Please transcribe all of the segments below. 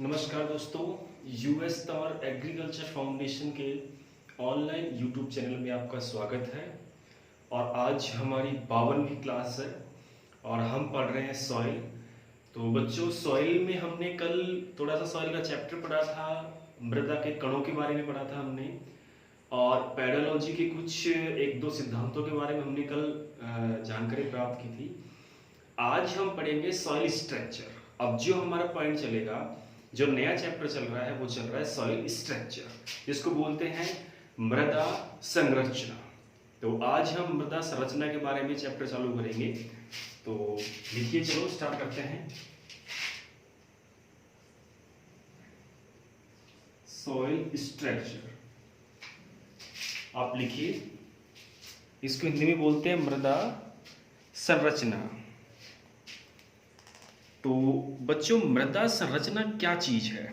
नमस्कार दोस्तों। यूएस और एग्रीकल्चर फाउंडेशन के ऑनलाइन यूट्यूब चैनल में आपका स्वागत है। और आज हमारी 52वीं क्लास है और हम पढ़ रहे हैं सॉइल। तो बच्चों, सॉइल में हमने कल थोड़ा सा सॉइल का चैप्टर पढ़ा था, मृदा के कणों के बारे में पढ़ा था हमने, और पेडोलॉजी के कुछ एक दो सिद्धांतों के बारे में हमने कल जानकारी प्राप्त की थी। आज हम पढ़ेंगे सॉइल स्ट्रक्चर। अब जो हमारा पॉइंट चलेगा, जो नया चैप्टर चल रहा है वो चल रहा है सॉइल स्ट्रक्चर, जिसको बोलते हैं मृदा संरचना। तो आज हम मृदा संरचना के बारे में चैप्टर चालू करेंगे। तो लिखिए, चलो स्टार्ट करते हैं। सॉइल स्ट्रक्चर आप लिखिए। इसको हिंदी में बोलते हैं मृदा संरचना। तो बच्चों, मृदा संरचना क्या चीज है?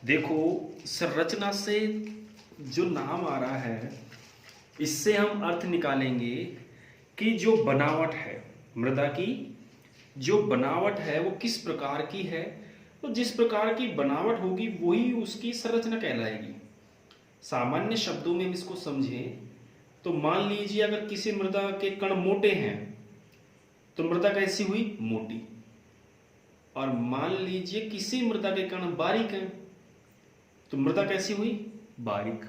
देखो, संरचना से जो नाम आ रहा है, इससे हम अर्थ निकालेंगे कि जो बनावट है मृदा की, जो बनावट है वो किस प्रकार की है। तो जिस प्रकार की बनावट होगी वही उसकी संरचना कहलाएगी। सामान्य शब्दों में हम इसको समझें तो मान लीजिए अगर किसी मृदा के कण मोटे हैं तो मृदा कैसी हुई? मोटी। और मान लीजिए किसी मृदा के कण बारीक हैं तो मृदा कैसी हुई? बारीक।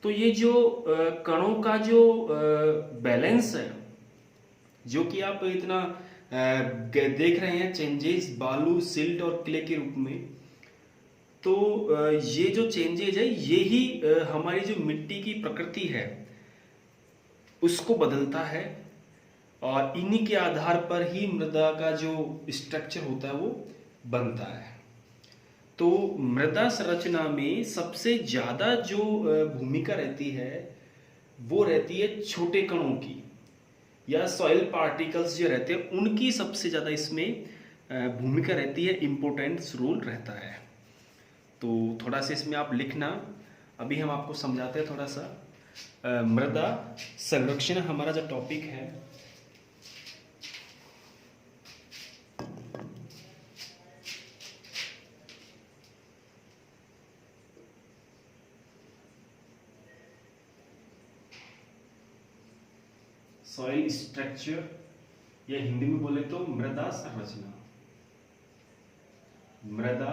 तो ये जो कणों का जो बैलेंस है, जो कि आप इतना देख रहे हैं चेंजेस बालू, सिल्ट और क्ले के रूप में, तो ये जो चेंजेज है ये ही हमारी जो मिट्टी की प्रकृति है उसको बदलता है, और इन्हीं के आधार पर ही मृदा का जो स्ट्रक्चर होता है वो बनता है। तो मृदा संरचना में सबसे ज्यादा जो भूमिका रहती है वो रहती है छोटे कणों की, या सॉइल पार्टिकल्स जो रहते हैं उनकी सबसे ज्यादा इसमें भूमिका रहती है, इंपॉर्टेंट रोल रहता है। तो थोड़ा सा इसमें आप लिखना, अभी हम आपको समझाते हैं थोड़ा सा। मृदा संरक्षण हमारा जो टॉपिक है, सॉइल स्ट्रक्चर, या हिंदी में बोले तो मृदा संरचना। मृदा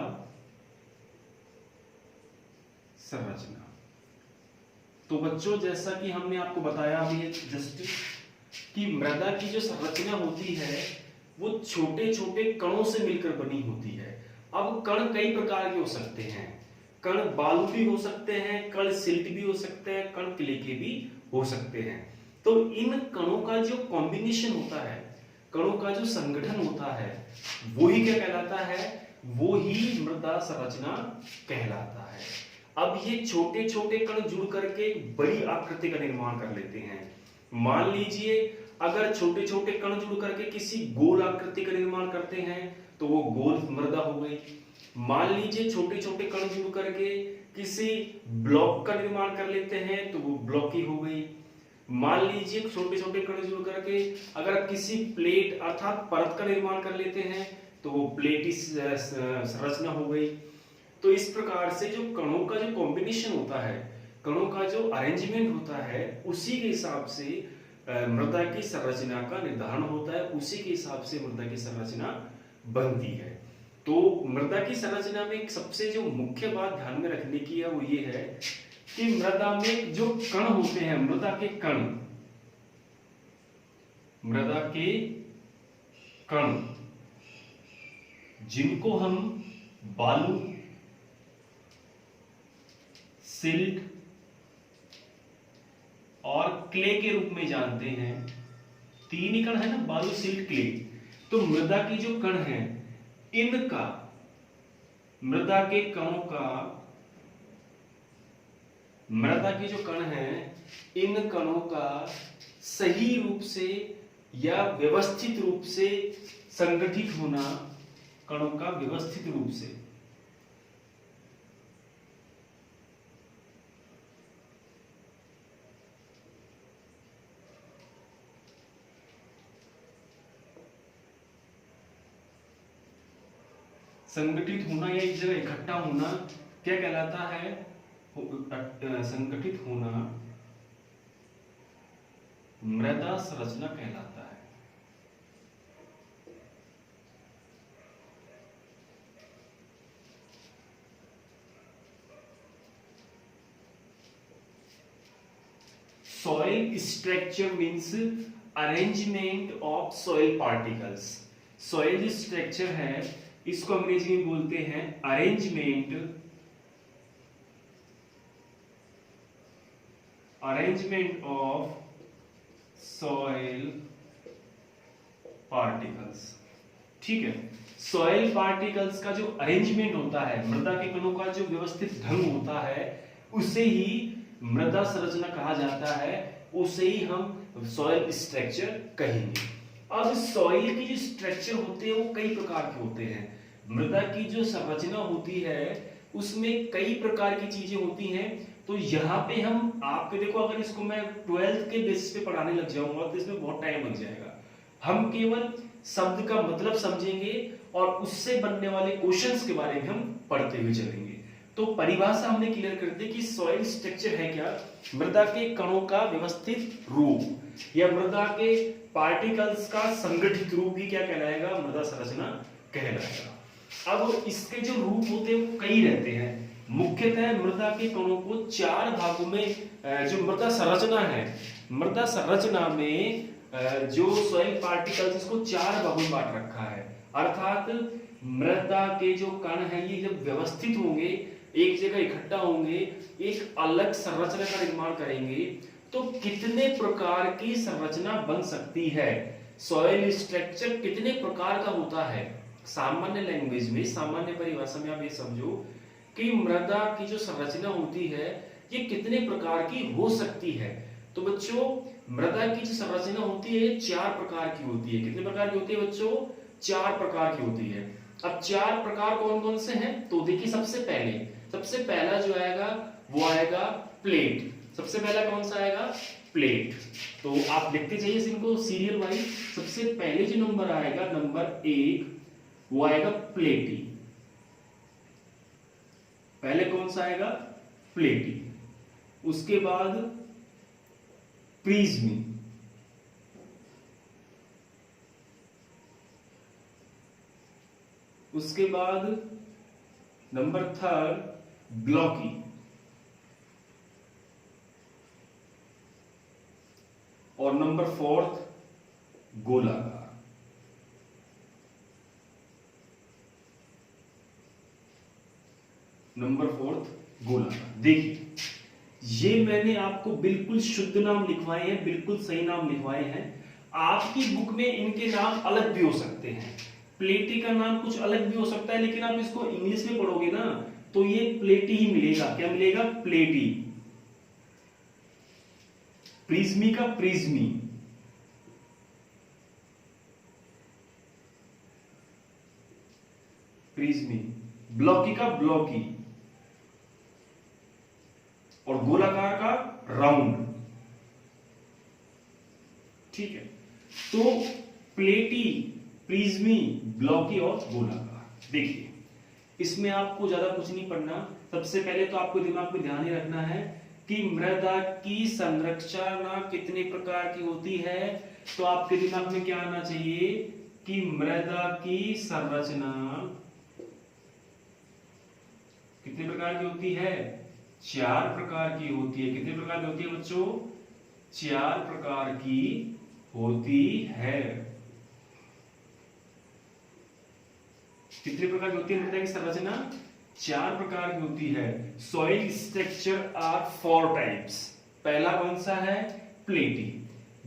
संरचना। तो बच्चों, जैसा कि हमने आपको बताया अभी जस्ट, कि मृदा की जो संरचना होती है वो छोटे छोटे कणों से मिलकर बनी होती है। अब कण कई प्रकार के हो सकते हैं। कण बालू भी हो सकते हैं, कण सिल्ट भी हो सकते हैं, कण क्ले के भी हो सकते हैं। तो इन कणों का जो कॉम्बिनेशन होता है, कणों का जो संगठन होता है, वो ही क्या कहलाता है? वो ही मृदा संरचना कहलाता है। अब ये छोटे छोटे कण जुड़ करके बड़ी आकृति का निर्माण कर लेते हैं। मान लीजिए अगर छोटे छोटे कण जुड़ करके किसी गोल आकृति का निर्माण करते हैं तो वो गोल मृदा हो गई। मान लीजिए छोटे छोटे कण जुड़ करके किसी ब्लॉक का निर्माण कर लेते हैं तो वो ब्लॉक ही हो गई। मान लीजिए छोटे छोटे कण जुड़ करके अगर किसी प्लेट अर्थात परत का निर्माण कर लेते हैं तो वो प्लेट संरचना हो गई। तो इस प्रकार से जो कणों का जो कॉम्बिनेशन होता है, कणों का जो अरेंजमेंट होता है, उसी के हिसाब से मृदा की संरचना का निर्धारण होता है, उसी के हिसाब से मृदा की संरचना बनती है। तो मृदा की संरचना में सबसे जो मुख्य बात ध्यान में रखने की है वो ये है कि मृदा में जो कण होते हैं, मृदा के कण, मृदा के कण जिनको हम बालू, सिल्ट और क्ले के रूप में जानते हैं, तीन ही कण है ना, बालू, सिल्ट, क्ले। तो मृदा की जो कण है, इनका, मृदा के कणों का, मृदा के जो कण है इन कणों का सही रूप से या व्यवस्थित रूप से संगठित होना, कणों का व्यवस्थित रूप से, संगठित होना या एक जगह इकट्ठा होना क्या कहलाता है? संगठित होना मृदा संरचना कहलाता है। Soil structure means arrangement of soil particles. Soil structure है, इसको अंग्रेजी में बोलते हैं अरेंजमेंट ऑफ सॉइल पार्टिकल्स। ठीक है, सॉइल पार्टिकल्स का जो अरेंजमेंट होता है, मृदा के कणों का जो व्यवस्थित ढंग होता है, उसे ही मृदा संरचना कहा जाता है, उसे ही हम सॉइल स्ट्रक्चर कहेंगे। अब सॉइल की जो स्ट्रक्चर होते हैं वो कई प्रकार के होते हैं। मृदा की जो संरचना होती है उसमें कई प्रकार की चीजें होती हैं। तो यहाँ पे हम आपके देखो, अगर इसको मैं 12th के बेसिस पे पढ़ाने लग जाऊंगा तो इसमें बहुत टाइम लग जाएगा। हम केवल शब्द का मतलब समझेंगे और उससे बनने वाले क्वेश्चंस के बारे में हम पढ़ते हुए चलेंगे। तो परिभाषा हमने क्लियर कर दी कि सॉइल स्ट्रक्चर है क्या? मृदा के कणों का व्यवस्थित रूप या मृदा के पार्टिकल्स का संगठित रूप ही क्या कहलाएगा? मृदा संरचना कहलाएगा। अब इसके जो रूप होते हैं वो कई रहते हैं। मुख्यतः मृदा के कणों को 4 भागों में, जो मृदा संरचना है, मृदा संरचना में जो सॉइल पार्टिकल्स, इसको 4 भागों में बांट रखा है। अर्थात मृदा के जो कण हैं ये जब व्यवस्थित होंगे, एक जगह इकट्ठा होंगे, एक अलग संरचना का निर्माण करेंगे, तो कितने प्रकार की संरचना बन सकती है? सॉइल स्ट्रक्चर कितने प्रकार का होता है? सामान्य लैंग्वेज में, सामान्य परिभाषा में आप ये समझो कि मृदा की जो संरचना होती है ये कितने प्रकार की हो सकती है। तो बच्चों, मृदा की जो संरचना होती है 4 प्रकार की होती है। कितने प्रकार की होती है बच्चों? 4 प्रकार की होती है। अब 4 प्रकार कौन कौन से हैं? तो देखिए, सबसे पहला जो आएगा वो आएगा प्लेट। सबसे पहला कौन सा आएगा? प्लेट। तो आप देखते जाइए इनको सीरियल वाइज। सबसे पहले जो नंबर आएगा, नंबर 1, वो आएगा प्लेटी। पहले कौन सा आएगा? प्लेटी। उसके बाद प्रिज्मी, उसके बाद नंबर 3 ब्लॉकी, और नंबर 4 गोलाकार। नंबर 4 गोलाकार। देखिए, ये मैंने आपको बिल्कुल शुद्ध नाम लिखवाए हैं, बिल्कुल सही नाम लिखवाए हैं। आपकी बुक में इनके नाम अलग भी हो सकते हैं। प्लेटी का नाम कुछ अलग भी हो सकता है, लेकिन आप इसको इंग्लिश में पढ़ोगे ना तो ये प्लेटी ही मिलेगा। क्या मिलेगा? प्लेटी। प्रिज्मी का प्रिज्मी, प्रिज्मी। ब्लॉकी का ब्लॉकी, और गोलाकार का राउंड। ठीक है, तो प्लेटी, प्रिज्मी, ब्लॉकी और गोलाकार। देखिए, इसमें आपको ज्यादा कुछ नहीं पढ़ना। सबसे पहले तो आपको दिमाग में ध्यान ही रखना है कि मृदा की संरचना कितने प्रकार की होती है। तो आपके दिमाग में क्या आना चाहिए कि मृदा की संरचना कितने प्रकार की होती है? 4 प्रकार की होती है। कितने प्रकार की होती है बच्चों? 4 प्रकार की होती है। कितने प्रकार की होती है मृदा की संरचना? 4 प्रकार की होती है। Soil structure are 4 types. पहला कौन सा है? प्लेटी।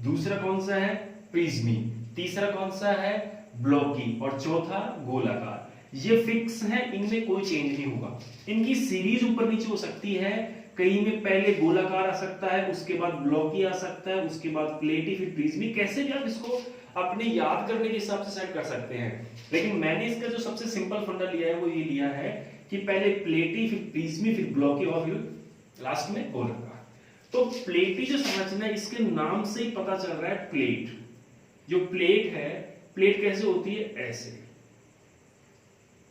दूसरा कौन सा है? प्रिज्मी। तीसरा कौन सा है? ब्लॉकी। और चौथा गोलाकार। ये फिक्स है, इनमें कोई चेंज नहीं होगा। इनकी सीरीज ऊपर नीचे हो सकती है, कहीं में पहले गोलाकार आ सकता है, उसके बाद ब्लॉकी आ सकता है, उसके बाद प्लेटी, फिर प्रिज्मी। कैसे भी आप इसको अपने याद करने के हिसाब से सेट कर सकते हैं। लेकिन मैंने इसका जो सबसे सिंपल फंडा लिया है वो ये लिया है कि पहले प्लेटी, फिर प्रिज्मी, फिर ब्लॉकी और फिर लास्ट में गोलाकार। तो प्लेटी जो संरचना है, इसके नाम से ही पता चल रहा है प्लेट। जो प्लेट है, प्लेट कैसे होती है? ऐसे।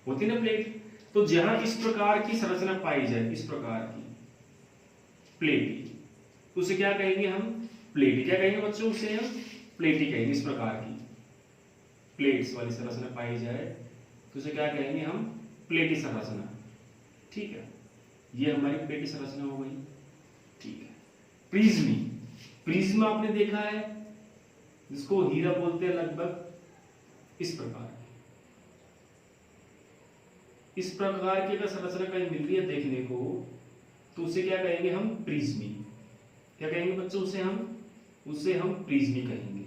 होती ना प्लेट। तो जहां इस प्रकार की संरचना पाई जाए, इस प्रकार की प्लेटी, उसे क्या कहेंगे हम? प्लेटी। क्या कहेंगे बच्चों? उसे हम प्लेटी कहेंगे। इस प्रकार की प्लेट्स वाली संरचना पाई जाए तो उसे क्या कहेंगे हम? प्लेटी संरचना। ठीक है, ये हमारी प्लेटी संरचना हो गई। ठीक है, प्रिज्मी। प्रिज्म आपने देखा है, जिसको हीरा बोलते हैं लगभग इस प्रकार। इस प्रकार की अगर संरचना कहीं मिल रही है देखने को तो उसे क्या कहेंगे हम? प्रिज्मी। क्या कहेंगे बच्चों? उसे हम प्रिज्मी कहेंगे।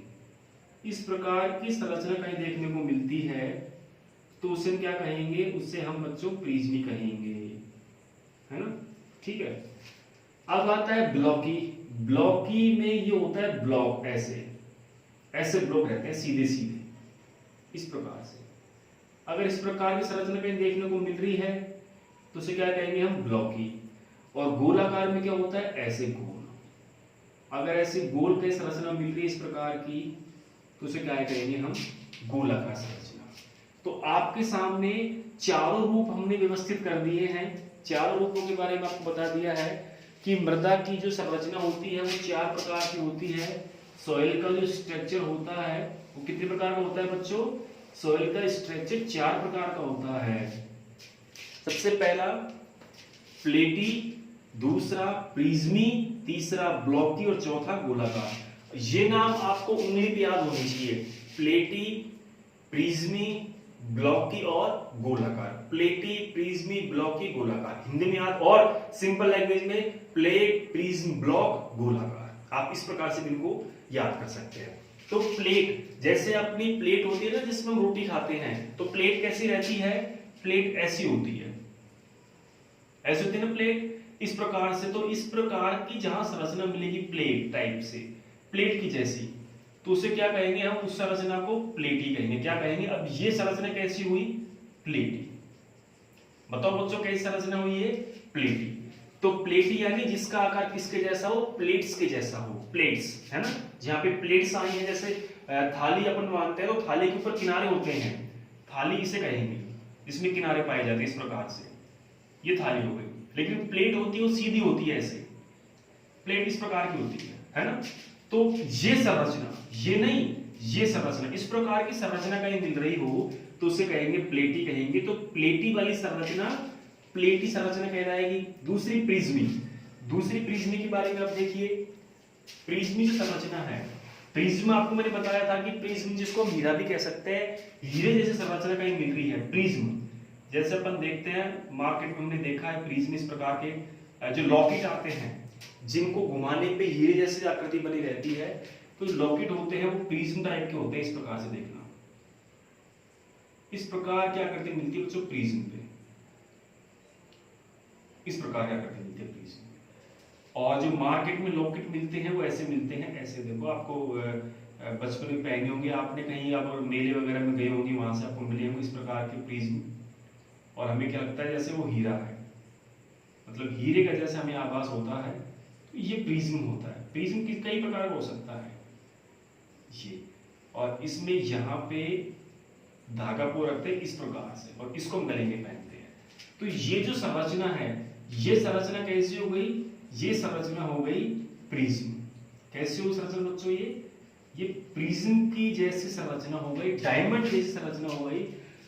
इस प्रकार की संरचना कहीं देखने को मिलती है तो उसे क्या कहेंगे? उसे हम बच्चों प्रिज्मी कहेंगे, है ना? ठीक है, अब आता है ब्लॉकी। ब्लॉकी में ये होता है ब्लॉक, ऐसे ब्लॉक रहते हैं सीधे सीधे इस प्रकार से। अगर इस प्रकार की संरचना कहीं देखने को मिल रही है तो उसे क्या कहेंगे हम? ब्लॉकी। और गोलाकार में क्या होता है? ऐसे गोल। अगर ऐसे गोल कहीं संरचना मिल रही है इस प्रकार की तो उसे क्या कहेंगे हम? गोलाकार संरचना। तो आपके सामने चारों रूप हमने व्यवस्थित कर दिए हैं। चारों रूपों के बारे में आपको बता दिया है कि मृदा की जो संरचना होती है वो 4 प्रकार की होती है। सॉइल का जो स्ट्रक्चर होता है वो कितने प्रकार का होता है बच्चों? सॉइल का स्ट्रक्चर 4 प्रकार का होता है। सबसे पहला प्लेटी, दूसरा प्रिज्मी, तीसरा ब्लॉकी और चौथा गोलाकार। ये नाम आपको उंगली पे याद होनी चाहिए, प्लेटी, प्रिज्मी, ब्लॉकी और गोलाकार। प्लेटी, प्रिज्मी, ब्लॉकी, गोलाकार हिंदी में याद, और सिंपल लैंग्वेज में प्लेट, प्रिज्म, ब्लॉक, गोलाकार। आप इस प्रकार से इनको याद कर सकते हैं। तो प्लेट, जैसे अपनी प्लेट होती है ना जिसमें हम रोटी खाते हैं, तो प्लेट कैसी रहती है? प्लेट ऐसी होती है, ऐसी होती है ना प्लेट, इस प्रकार से। तो इस प्रकार की जहां संरचना मिलेगी प्लेट टाइप से, प्लेट की जैसी, तो उसे क्या कहेंगे हम? उस संरचना को प्लेटी कहेंगे। क्या कहेंगे? अब ये संरचना कैसी हुई? प्लेटी। बताओ बच्चों कैसी संरचना हुई है? प्लेटी। तो प्लेटी यानी जिसका आकार किसके जैसा हो? प्लेट्स के जैसा हो। प्लेट्स, है ना? जहां पे प्लेट्स आई है, जैसे थाली अपन मानते हैं तो थाली के ऊपर किनारे होते हैं, थाली इसे कहेंगे, जिसमें किनारे पाए जाते हैं इस प्रकार से, ये थाली हो गई। लेकिन प्लेट होती है वो सीधी होती है, ऐसे प्लेट इस प्रकार की होती है ना? तो ये संरचना, ये नहीं, ये संरचना, इस प्रकार की संरचना कहीं मिल रही हो तो उसे कहेंगे प्लेटी कहेंगे। तो प्लेटी वाली संरचना प्लेटी संरचना कहलाएगी। दूसरी प्रिज्मी, दूसरी प्रिज्मी के बारे में आप देखिए। प्रिज्मी जो संरचना है, प्रिज्म आपको मैंने बताया था कि प्रिज्म जिसको हम हीरा भी कह सकते हैं, हीरे जैसी संरचना कहीं मिल रही है प्रिज्म। जैसे अपन देखते हैं मार्केट में, हमने देखा है प्रिज्म इस प्रकार के जो लॉकेट आते हैं जिनको घुमाने पे हीरे जैसी आकृति बनी रहती है, तो लॉकेट होते हैं वो प्रिज्म टाइप के होते हैं। इस प्रकार से देखना, इस प्रकार की आकृति मिलती है बच्चों प्रिज्म पे, इस प्रकार की आकृति मिलती है प्रिज्म। और जो मार्केट में लॉकेट मिलते हैं वो ऐसे मिलते हैं, ऐसे। देखो आपको बचपन में पहने होंगे आपने, कहीं आप मेले वगैरह में गए होंगे, वहां से आपको मिले होंगे इस प्रकार के प्रिज्म। और हमें क्या लगता है जैसे वो हीरा है, मतलब हीरे का जैसे हमें आभास होता है, तो ये प्रिज्म होता है। प्रिज्म कई प्रकार का हो सकता है ये, और इसमें यहाँ पे धागा को रखते हैं इस प्रकार से, और इसको हम गले में पहनते हैं। तो ये जो संरचना है, ये संरचना कैसी हो गई? ये संरचना हो गई प्रिज्म। कैसी हो संरचना बच्चों? ये प्रिज्म की जैसी संरचना हो गई, डायमंड जैसी संरचना हो गई।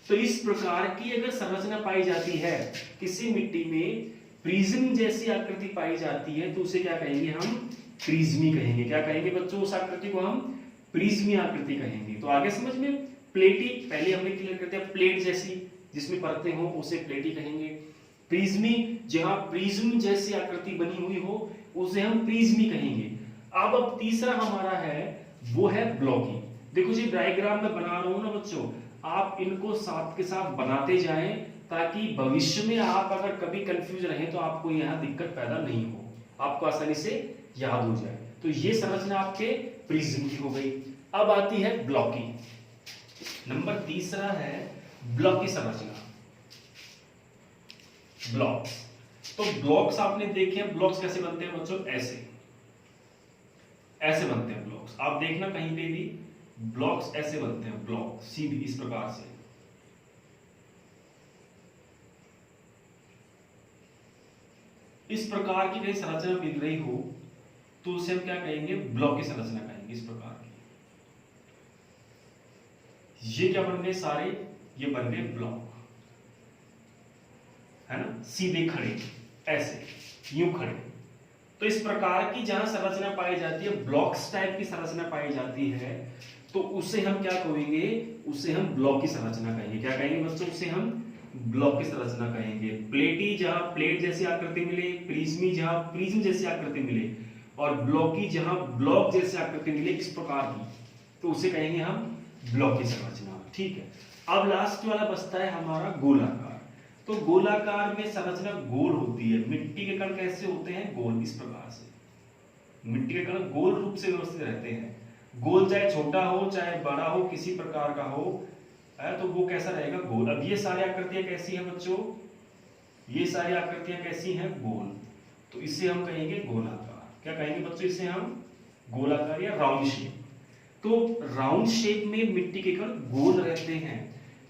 तो इस प्रकार की अगर संरचना पाई जाती है किसी मिट्टी में, प्रिज्म जैसी आकृति पाई जाती है, तो उसे क्या कहेंगे हम? प्रिज्मी कहेंगे। क्या कहेंगे बच्चों? उस आकृति को हम प्रिज्मी आकृति कहेंगे। तो आगे समझ में, प्लेटी पहले हमने क्लियर कर दिया, प्लेट जैसी जिसमें परतें हो उसे प्लेटी कहेंगे। प्रिज्मी, जहां प्रिज्म जैसी आकृति बनी हुई हो उसे हम प्रिज्मी कहेंगे। अब तीसरा हमारा है वो है ब्लॉकी। देखो जी डायग्राम में बना रहा हूं ना बच्चों, आप इनको साथ के साथ बनाते जाएं ताकि भविष्य में आप अगर कभी कंफ्यूज रहे तो आपको यहां दिक्कत पैदा नहीं हो, आपको आसानी से याद हो जाए। तो ये संरचना आपके प्रिज्म की हो गई। अब आती है ब्लॉकी। नंबर तीसरा है ब्लॉकी संरचना, ब्लॉक्स। तो ब्लॉक्स आपने देखे, ब्लॉक्स कैसे बनते हैं बच्चों? ऐसे ऐसे बनते हैं ब्लॉक्स। आप देखना कहीं पे भी ब्लॉक्स ऐसे बनते हैं, ब्लॉक सीधी इस प्रकार से, इस प्रकार की कहीं संरचना मिल रही हो तो उसे हम क्या कहेंगे, ब्लॉक की संरचना कहेंगे। इस प्रकार की, ये क्या बन गए सारे, ये बन गए ब्लॉक, है ना, सीधे खड़े, ऐसे यूं खड़े। तो इस प्रकार की जहां संरचना पाई जाती है, ब्लॉक्स टाइप की संरचना पाई जाती है, तो उसे हम क्या कहेंगे, उसे हम ब्लॉक की संरचना कहेंगे। क्या कहेंगे बच्चों, उसे हम ब्लॉक की संरचना कहेंगे। प्लेटी जहां प्लेट जैसी आकृति मिले, प्रिज्मी जहां प्रिज्म जैसी आकृति मिले, और ब्लॉकी जहां ब्लॉक जैसी आकृति मिले इस प्रकार की, तो उसे कहेंगे हम ब्लॉक की संरचना। ठीक है, अब लास्ट वाला बचता है हमारा गोलाकार। तो गोलाकार में संरचना गोल होती है। मिट्टी के कण कैसे होते हैं, गोल, इस प्रकार से मिट्टी के कण गोल रूप से व्यवस्थित रहते हैं। गोल चाहे छोटा हो चाहे बड़ा हो, किसी प्रकार का हो, तो वो कैसा रहेगा, गोल। अब ये सारी आकृतियां कैसी हैं बच्चों, ये सारी आकृतियां कैसी हैं, गोल। तो इसे हम कहेंगे गोलाकार। क्या कहेंगे बच्चों, इसे हम गोलाकार या राउंड शेप। तो राउंड शेप में मिट्टी के कण गोल रहते हैं।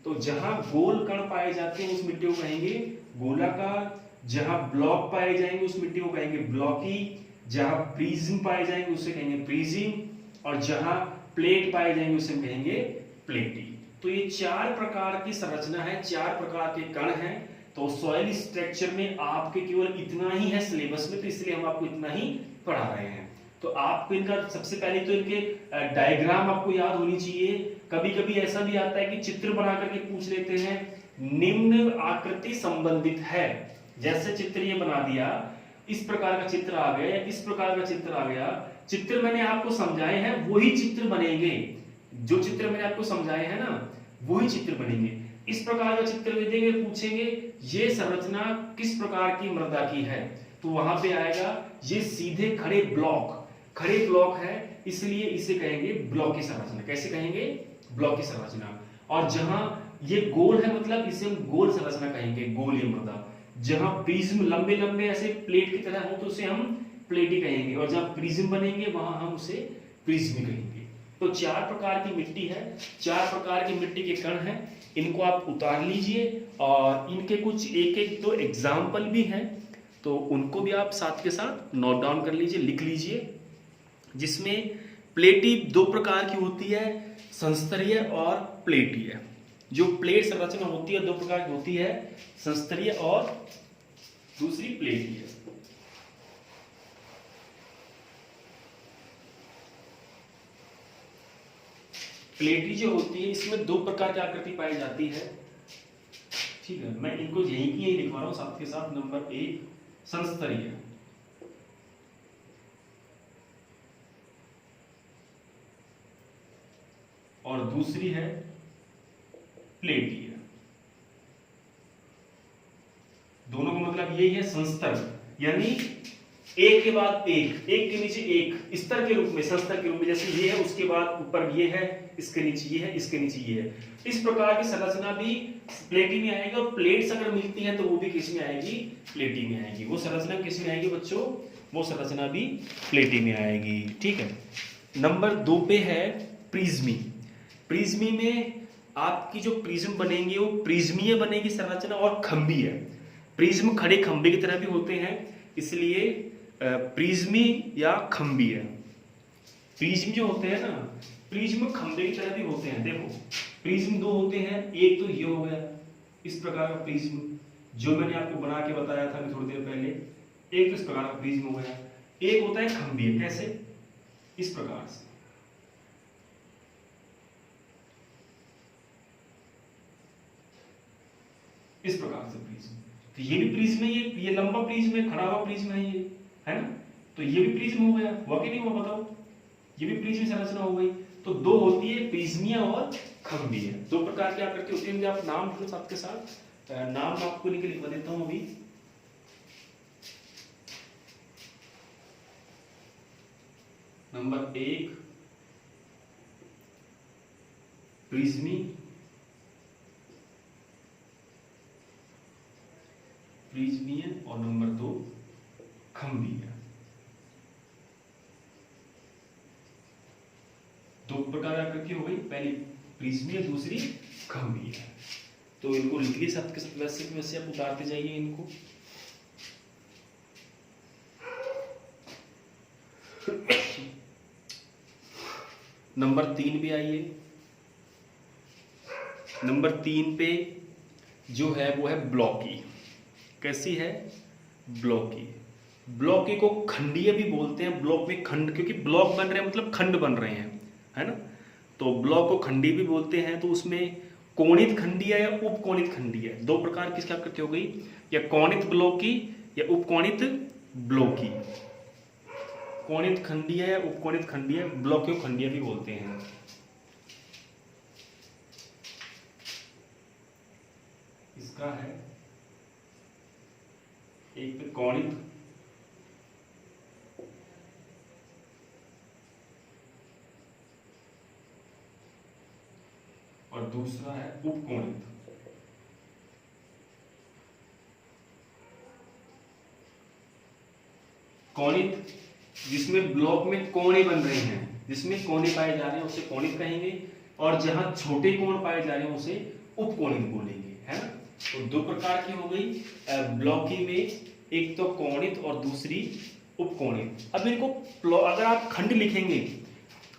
तो जहां गोल कण पाए जाते हैं उस मिट्टी को कहेंगे गोलाकार, जहां ब्लॉक पाए जाएंगे उस मिट्टी को कहेंगे ब्लॉकी, जहां प्रिज्म पाए जाएंगे उसे कहेंगे प्रिज्म, और जहां प्लेट पाए जाएंगे उसे कहेंगे प्लेटी। तो ये चार प्रकार की संरचना है, चार प्रकार के कण हैं। तो सॉइल स्ट्रक्चर में आपके केवल इतना ही है सिलेबस में, तो इसलिए हम आपको इतना ही पढ़ा रहे हैं। तो आपको इनका सबसे पहले तो इनके डायग्राम आपको याद होनी चाहिए। कभी कभी ऐसा भी आता है कि चित्र बना करके पूछ लेते हैं, निम्न आकृति संबंधित है। जैसे चित्र ये बना दिया, इस प्रकार का चित्र आ गया, इस प्रकार का चित्र आ गया। चित्र मैंने आपको समझाए हैं वही चित्र बनेंगे, जो चित्र मैंने आपको समझाए हैं ना वही चित्र बनेंगे। इस प्रकार का चित्र दे देंगे, पूछेंगे ये संरचना किस प्रकार की मृदा की है, तो वहां पे आएगा ये सीधे खड़े ब्लॉक है, इसलिए इसे कहेंगे ब्लॉक की संरचना। कैसे कहेंगे, ब्लॉक की संरचना। और जहां ये गोल है मतलब इसे हम गोल संरचना कहेंगे, गोलीय मृदा। जहां प्रिज्म लंबे लंबे ऐसे प्लेट की तरह हो तो उसे हम प्लेटी कहेंगे, और जहां प्रिज्म बनेंगे वहां हम उसे प्रिज्म कहेंगे। तो चार प्रकार की मिट्टी है, चार प्रकार की मिट्टी के कण हैं, इनको आप उतार लीजिए। और इनके कुछ एक एक दो एग्जाम्पल भी हैं, तो उनको भी आप साथ के साथ नोट डाउन कर लीजिए, लिख लीजिए। जिसमें प्लेटी दो प्रकार की होती है, संस्तरीय और प्लेटीय। जो प्लेट संरचना होती है दो प्रकार की होती है, संस्तरीय और दूसरी प्लेटीय। प्लेटी जो होती है इसमें दो प्रकार की आकृति पाई जाती है। ठीक है, मैं इनको यहीं की यही लिखवा रहा हूं साथ के साथ। नंबर एक संस्तरीय, और दूसरी है प्लेटीय। दोनों का मतलब यही है, संस्तर यानी एक के बाद एक, एक के नीचे एक, स्तर के रूप में, संस्तर के रूप में। जैसे ये है उसके बाद ऊपर ये है, इसके नीचे ये है, इसके नीचे ये है। इस प्रकार की संरचना भी प्लेटी में आएगी। और प्लेट्स अगर मिलती हैं तो वो भी किस में आएगी, प्लेटी में आएगी। वो संरचना किस में आएगी बच्चों, वो संरचना भी प्लेटी में आएगी। ठीक है, नंबर 2 पे है प्रिज्मी। प्रिज्मी में आपकी जो प्रिज्म बनेंगे वो प्रिज्मीय बनेगी संरचना और खंबी है। प्रिज्म खड़े खंबे की तरह भी होते हैं, इसलिए प्रिज्मी या खंबी है। प्रिज्म जो होते हैं ना, प्रिज्म खंबे की तरह भी होते हैं। देखो प्रिज्म दो होते हैं, एक तो ये हो गया इस प्रकार का प्रिज्म जो मैंने आपको बना के बताया था थोड़ी देर पहले, एक तो इस प्रकार का प्रिज्म हो गया। एक होता है खंबीय, कैसे, इस प्रकार से। इस प्रकार से प्रिज्म, तो ये भी प्रिज्म है, ये लंबा प्रिज्म है, खड़ा हुआ प्रिज्म है, ये है ना। तो ये भी प्रिज्म हो गया, हुआ कि नहीं हुआ बताओ, ये भी प्रिज्म संरचना हो गई। तो दो होती है प्रिज्मीय और खंबीय, दो प्रकार की आकृति होती है। आप नाम लिखो साथ के साथ, नाम आपको लिखवा देता हूं अभी। नंबर 1 प्रिज्मी, प्रिज्मीय, और नंबर 2 खंबीय। दो प्रकार की आकृति हो गई, पहली प्रिज्मीय, दूसरी खंबीय। तो इनको लिख लिए साथ के साथ, वैसे आप उतारते जाइए इनको। नंबर 3 पे आइए। नंबर 3 पे जो है वो है ब्लॉकी। कैसी है? ब्लॉकी। ब्लॉकी को खंडीय भी बोलते हैं। ब्लॉक में खंड, क्योंकि ब्लॉक बन रहे हैं मतलब खंड बन रहे हैं, है ना। तो ब्लॉक को खंडीय भी बोलते हैं। तो उसमें कोणित खंडीय या उपकोणित खंडीय, दो प्रकार की इसकी आकृति हो गई, या कोणित ब्लॉकी या उपकोणित ब्लॉकी। कोणित खंडीय या उपकोणित खंडीय, ब्लॉकी को खंडीय भी बोलते हैं। इसका है एक पे कोणित और दूसरा है उपकोणित। कोणित जिसमें ब्लॉक में कोणे बन रहे हैं, जिसमें कोणे पाए जा रहे हैं उसे कोणित कहेंगे, और जहां छोटे कोण पाए जा रहे हैं उसे उपकोणित बोलेंगे, है ना। तो दो प्रकार की हो गई ब्लॉकी में, एक तो कोणित और दूसरी उपकोणित। अब इनको अगर आप खंड लिखेंगे,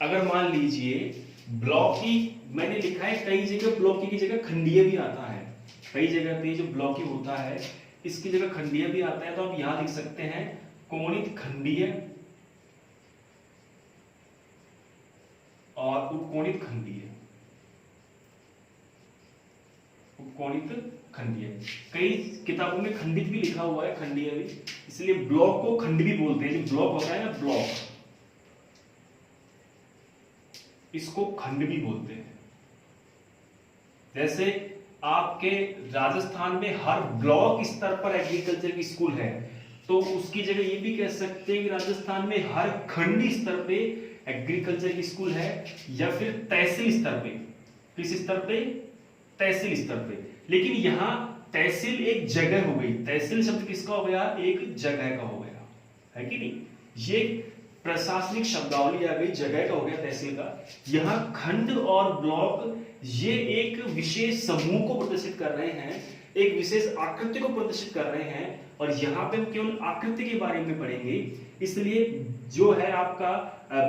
अगर मान लीजिए ब्लॉकी मैंने लिखा है, कई जगह ब्लॉकी की जगह खंडीय भी आता है, कई जगह पे जो ब्लॉकी होता है इसकी जगह खंडीय भी आता है। तो आप यहां लिख सकते हैं कोणित खंडीय और उपकोणित खंडीय। उपकोणित खंडीय, कई किताबों में खंडित भी लिखा हुआ है, खंडीय भी, इसलिए ब्लॉक को खंड भी बोलते हैं। जो ब्लॉक होता है ना, ब्लॉक, इसको खंड भी बोलते हैं। जैसे आपके राजस्थान में हर ब्लॉक स्तर पर एग्रीकल्चर की स्कूल है, तो उसकी जगह ये भी कह सकते हैं कि राजस्थान में हर खंड स्तर पे एग्रीकल्चर की स्कूल है, या फिर तहसील स्तर पे। किस स्तर पे? तहसील स्तर पे। लेकिन यहां तहसील एक जगह हो गई, तहसील शब्द किसका हो गया? एक जगह का हो गया, है कि नहीं। ये प्रशासनिक शब्दावली आ गई, जगह का हो गया तहसील का। यहां खंड और ब्लॉक ये एक विशेष समूह को प्रदर्शित कर रहे हैं, एक विशेष आकृति को प्रदर्शित कर रहे हैं, और यहाँ पे हम केवल आकृति के बारे में पढ़ेंगे। इसलिए जो है आपका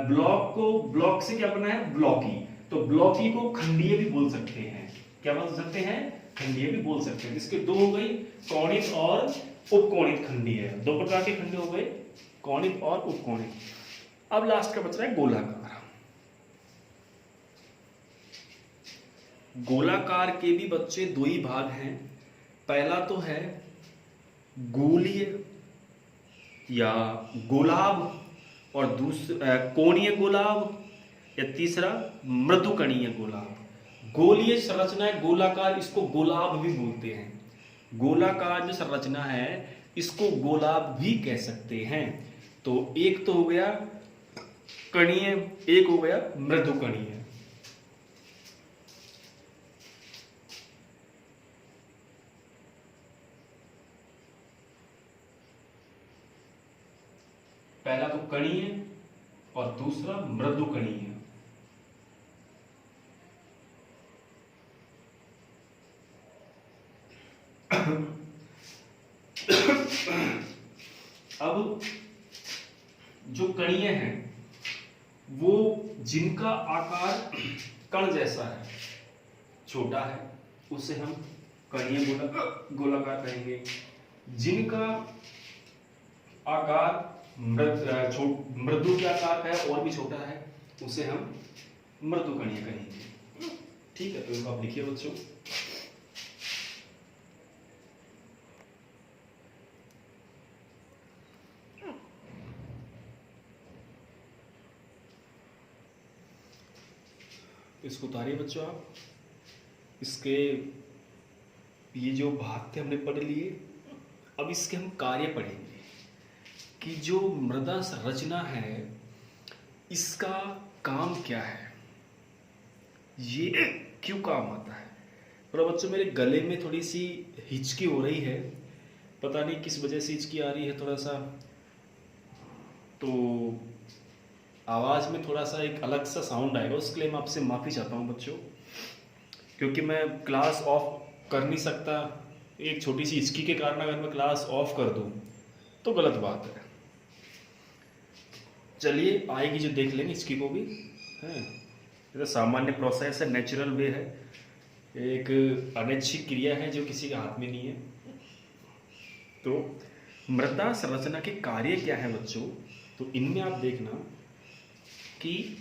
ब्लॉक को, ब्लॉक से क्या बना है? ब्लॉकी। तो ब्लॉकी को खंडीय भी बोल सकते हैं। क्या बोल सकते हैं? खंडीय भी बोल सकते हैं। इसके दो हो गई, कोणित और उपकोणित खंडीय। दो प्रकार के खंडीय हो गए, कोणित और उपकोणित। अब लास्ट का बच रहा है गोलाकार। गोलाकार के भी बच्चे दो ही भाग हैं। पहला तो है गोलीय या गोलाभ, और दूसरा कोणीय गोलाभ, या तीसरा मृदुकणीय गोलाभ। गोलीय संरचना है गोलाकार, इसको गोलाभ भी बोलते हैं। गोलाकार जो संरचना है इसको गोलाभ भी कह सकते हैं। तो एक तो हो गया कणीय, एक हो गया मृदुकणीय। पहला तो कणीय और दूसरा मृदुकणीय। अब जो कणीय है वो जिनका आकार कण जैसा है, छोटा है, उसे हम कणीय गोलाकार कहेंगे। जिनका आकार मृदु के आकार का है और भी छोटा है, उसे हम मृदुकणीय कहेंगे। ठीक है, तो इसको आप लिखिए बच्चों। इसको उतारिए बच्चों आप। इसके ये जो भाग थे हमने पढ़ लिए, अब इसके हम कार्य पढ़ेंगे कि जो मृदा संरचना है इसका काम क्या है, ये क्यों काम आता है। और बच्चों मेरे गले में थोड़ी सी हिचकी हो रही है, पता नहीं किस वजह से हिचकी आ रही है थोड़ा सा, तो आवाज़ में थोड़ा सा एक अलग सा साउंड आएगा, उसके लिए मैं आपसे माफ़ी चाहता हूँ बच्चों, क्योंकि मैं क्लास ऑफ कर नहीं सकता। एक छोटी सी हिचकी के कारण अगर मैं क्लास ऑफ कर दूँ तो गलत बात है। चलिए आएगी जो देख लेंगे इसकी को भी है। ये तो सामान्य प्रोसेस है, नेचुरल वे है, एक अनैच्छिक क्रिया है जो किसी के हाथ में नहीं है। तो मृदा संरचना के कार्य क्या है बच्चों, तो इनमें आप देखना कि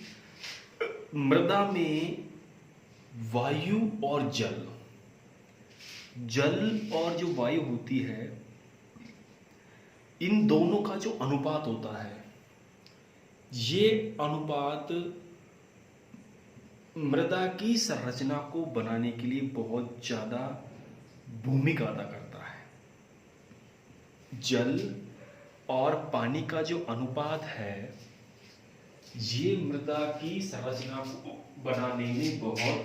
मृदा में वायु और जल, जल और जो वायु होती है, इन दोनों का जो अनुपात होता है, ये अनुपात मृदा की संरचना को बनाने के लिए बहुत ज्यादा भूमिका अदा करता है। जल और पानी का जो अनुपात है, ये मृदा की संरचना को बनाने में बहुत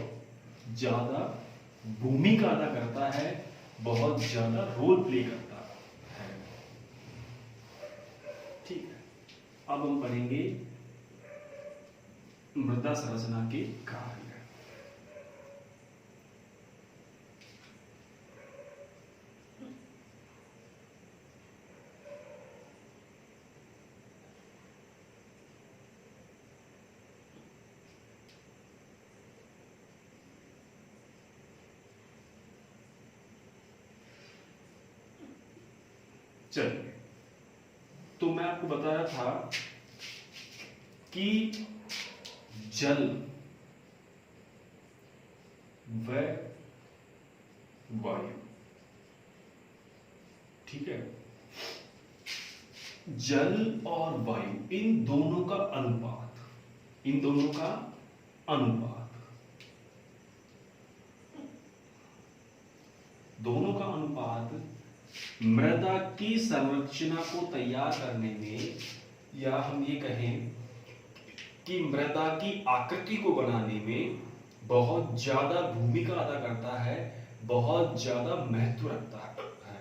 ज्यादा भूमिका अदा करता है, बहुत ज्यादा रोल प्ले करता है। ठीक है, अब हम पढ़ेंगे मृदा संरचना के कार्य। चलिए, तो मैं आपको बता रहा था कि जल व वायु, ठीक है, जल और वायु, इन दोनों का अनुपात, इन दोनों का अनुपात, दोनों का अनुपात मृदा की संरचना को तैयार करने में, या हम ये कहें कि मृदा की आकृति को बनाने में बहुत ज्यादा भूमिका अदा करता है, बहुत ज्यादा महत्व रखता है।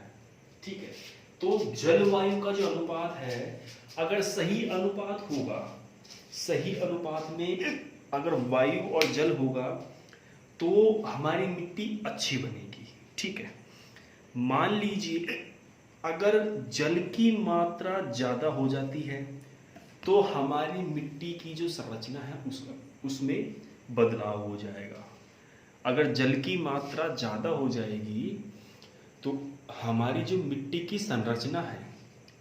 ठीक है, तो जलवायु का जो अनुपात है, अगर सही अनुपात होगा, सही अनुपात में अगर वायु और जल होगा तो हमारी मिट्टी अच्छी बनेगी। ठीक है, मान लीजिए अगर जल की मात्रा ज्यादा हो जाती है तो हमारी मिट्टी की जो संरचना है उसमें बदलाव हो जाएगा। अगर जल की मात्रा ज्यादा हो जाएगी तो हमारी जो मिट्टी की संरचना है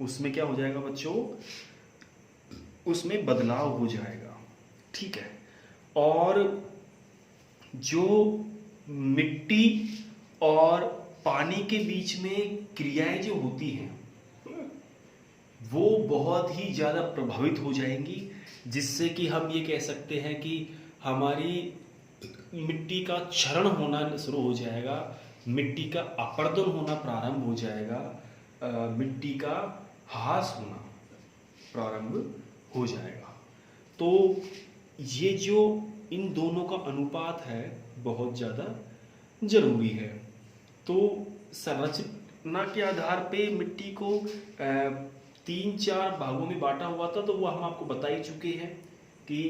उसमें क्या हो जाएगा बच्चों, उसमें बदलाव हो जाएगा। ठीक है, और जो मिट्टी और पानी के बीच में क्रियाएं जो होती हैं वो बहुत ही ज्यादा प्रभावित हो जाएंगी, जिससे कि हम ये कह सकते हैं कि हमारी मिट्टी का क्षरण होना शुरू हो जाएगा, मिट्टी का अपरदन होना प्रारंभ हो जाएगा, मिट्टी का ह्रास होना प्रारंभ हो जाएगा। तो ये जो इन दोनों का अनुपात है बहुत ज़्यादा जरूरी है। तो संरचना के आधार पे मिट्टी को 3-4 भागों में बांटा हुआ था, तो वो हम आपको बता ही चुके हैं कि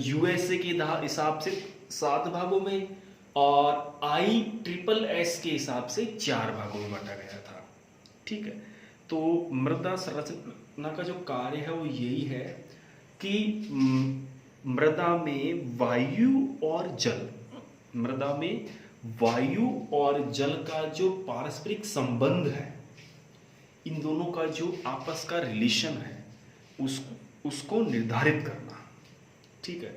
यूएसए के हिसाब से 7 भागों में और ISSS के हिसाब से 4 भागों में बांटा गया था। ठीक है, तो मृदा संरचना का जो कार्य है वो यही है कि मृदा में वायु और जल, मृदा में वायु और जल का जो पारस्परिक संबंध है, इन दोनों का जो आपस का रिलेशन है उसको निर्धारित करना। ठीक है,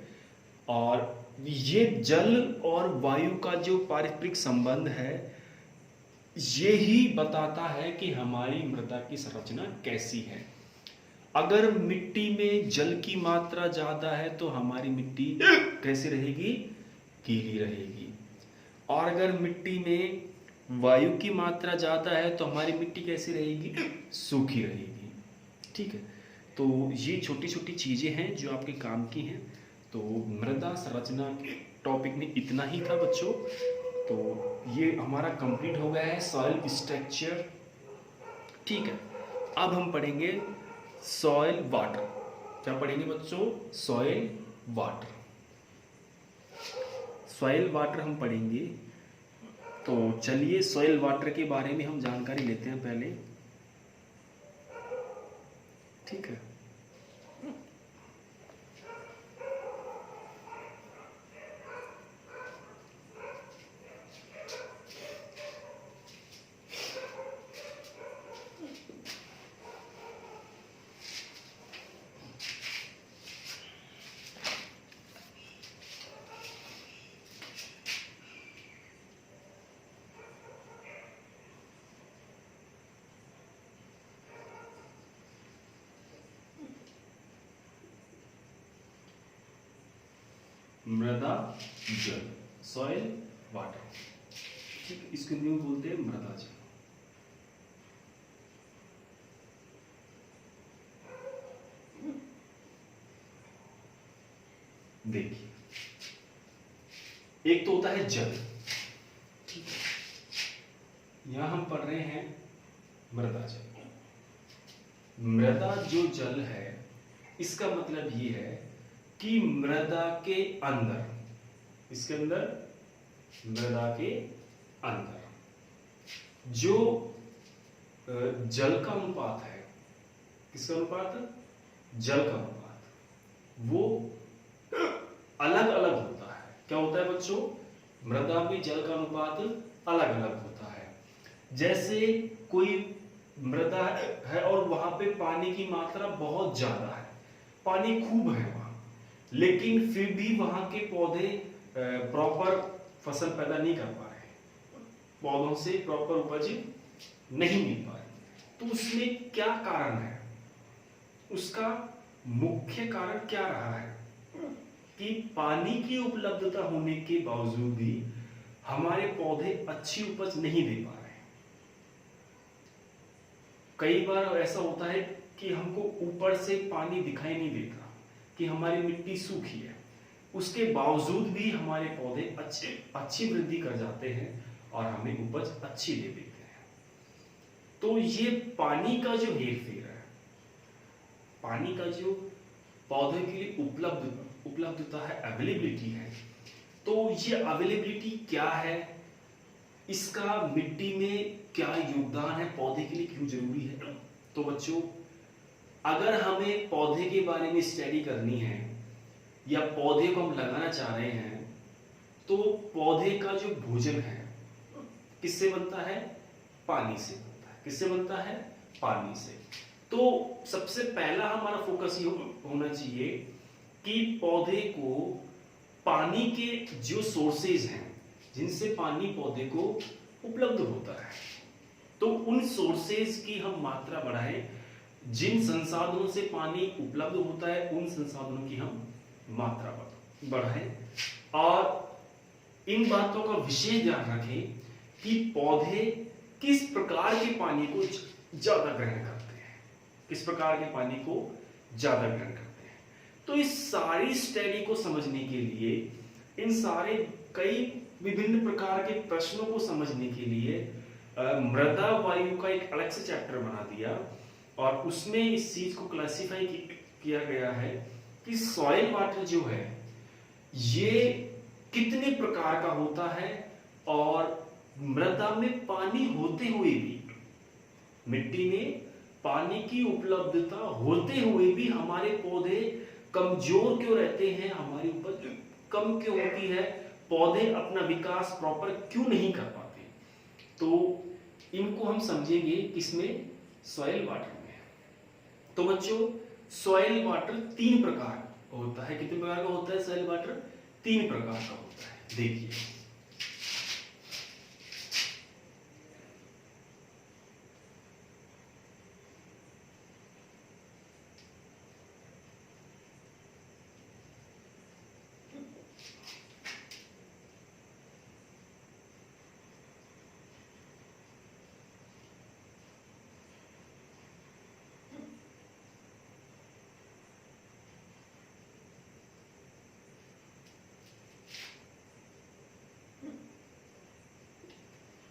और ये जल और वायु का जो पारस्परिक संबंध है ये ही बताता है कि हमारी मृदा की संरचना कैसी है। अगर मिट्टी में जल की मात्रा ज्यादा है तो हमारी मिट्टी कैसी रहेगी, गीली रहेगी, और अगर मिट्टी में वायु की मात्रा ज्यादा है तो हमारी मिट्टी कैसी रहेगी, सूखी रहेगी। ठीक है, तो ये छोटी छोटी चीजें हैं जो आपके काम की हैं। तो मृदा संरचना के टॉपिक में इतना ही था बच्चों। तो ये हमारा कंप्लीट हो गया है सॉइल स्ट्रक्चर। ठीक है, अब हम पढ़ेंगे सॉइल वाटर। क्या पढ़ेंगे बच्चों, सॉइल वाटर। सॉइल वाटर हम पढ़ेंगे। तो चलिए सॉइल वाटर के बारे में हम जानकारी लेते हैं पहले। ठीक है, मृदा जल, सॉइल वाटर, ठीक, इसको हिंदी में बोलते हैं मृदा जल। देखिए, एक तो होता है जल, ठीक है, यहां हम पढ़ रहे हैं मृदा जल। मृदा जो जल है, इसका मतलब ये है कि मृदा के अंदर, इसके अंदर, मृदा के अंदर जो जल का अनुपात है, किसका अनुपात, जल का अनुपात, वो अलग अलग होता है। क्या होता है बच्चों, मृदा में जल का अनुपात अलग अलग होता है। जैसे कोई मृदा है और वहां पे पानी की मात्रा बहुत ज्यादा है, पानी खूब है वहां, लेकिन फिर भी वहां के पौधे प्रॉपर फसल पैदा नहीं कर पा रहे, पौधों से प्रॉपर उपज नहीं मिल पा रही, तो उसमें क्या कारण है, उसका मुख्य कारण क्या रहा है कि पानी की उपलब्धता होने के बावजूद भी हमारे पौधे अच्छी उपज नहीं दे पा रहे। कई बार ऐसा होता है कि हमको ऊपर से पानी दिखाई नहीं देता कि हमारी मिट्टी सूखी है, उसके बावजूद भी हमारे पौधे अच्छी वृद्धि कर जाते हैं और हमें उपज अच्छी दे देते हैं। तो ये पानी का जो हेरफेर है, पानी का जो पौधे के लिए उपलब्धता है, अवेलेबिलिटी है, तो ये अवेलेबिलिटी क्या है, इसका मिट्टी में क्या योगदान है, पौधे के लिए क्यों जरूरी है। तो बच्चों, अगर हमें पौधे के बारे में स्टडी करनी है या पौधे को हम लगाना चाह रहे हैं, तो पौधे का जो भोजन है किससे बनता है, पानी से बनता है। किससे बनता है, पानी से। तो सबसे पहला हमारा फोकस ये होना चाहिए कि पौधे को पानी के जो सोर्सेज हैं, जिनसे पानी पौधे को उपलब्ध होता है, तो उन सोर्सेज की हम मात्रा बढ़ाएं। जिन संसाधनों से पानी उपलब्ध होता है, उन संसाधनों की हम मात्रा बढ़ाएं और इन बातों का विशेष ध्यान रखें कि पौधे किस प्रकार के पानी को ज्यादा ग्रहण करते हैं, किस प्रकार के पानी को ज्यादा ग्रहण करते हैं। तो इस सारी स्टडी को समझने के लिए, इन सारे कई विभिन्न प्रकार के प्रश्नों को समझने के लिए मृदा वायु का एक अलग से चैप्टर बना दिया और उसमें इस चीज को क्लासिफाई किया गया है कि सॉइल वाटर जो है ये कितने प्रकार का होता है और मृदा में पानी होते हुए भी, मिट्टी में पानी की उपलब्धता होते हुए भी हमारे पौधे कमजोर क्यों रहते हैं, हमारी उपज कम क्यों होती है, पौधे अपना विकास प्रॉपर क्यों नहीं कर पाते। तो इनको हम समझेंगे किसमें, सॉइल वाटर में। तो बच्चों, सॉइल वाटर 3 प्रकार होता है। कितने प्रकार का होता है सॉइल वाटर, 3 प्रकार का होता है। देखिए,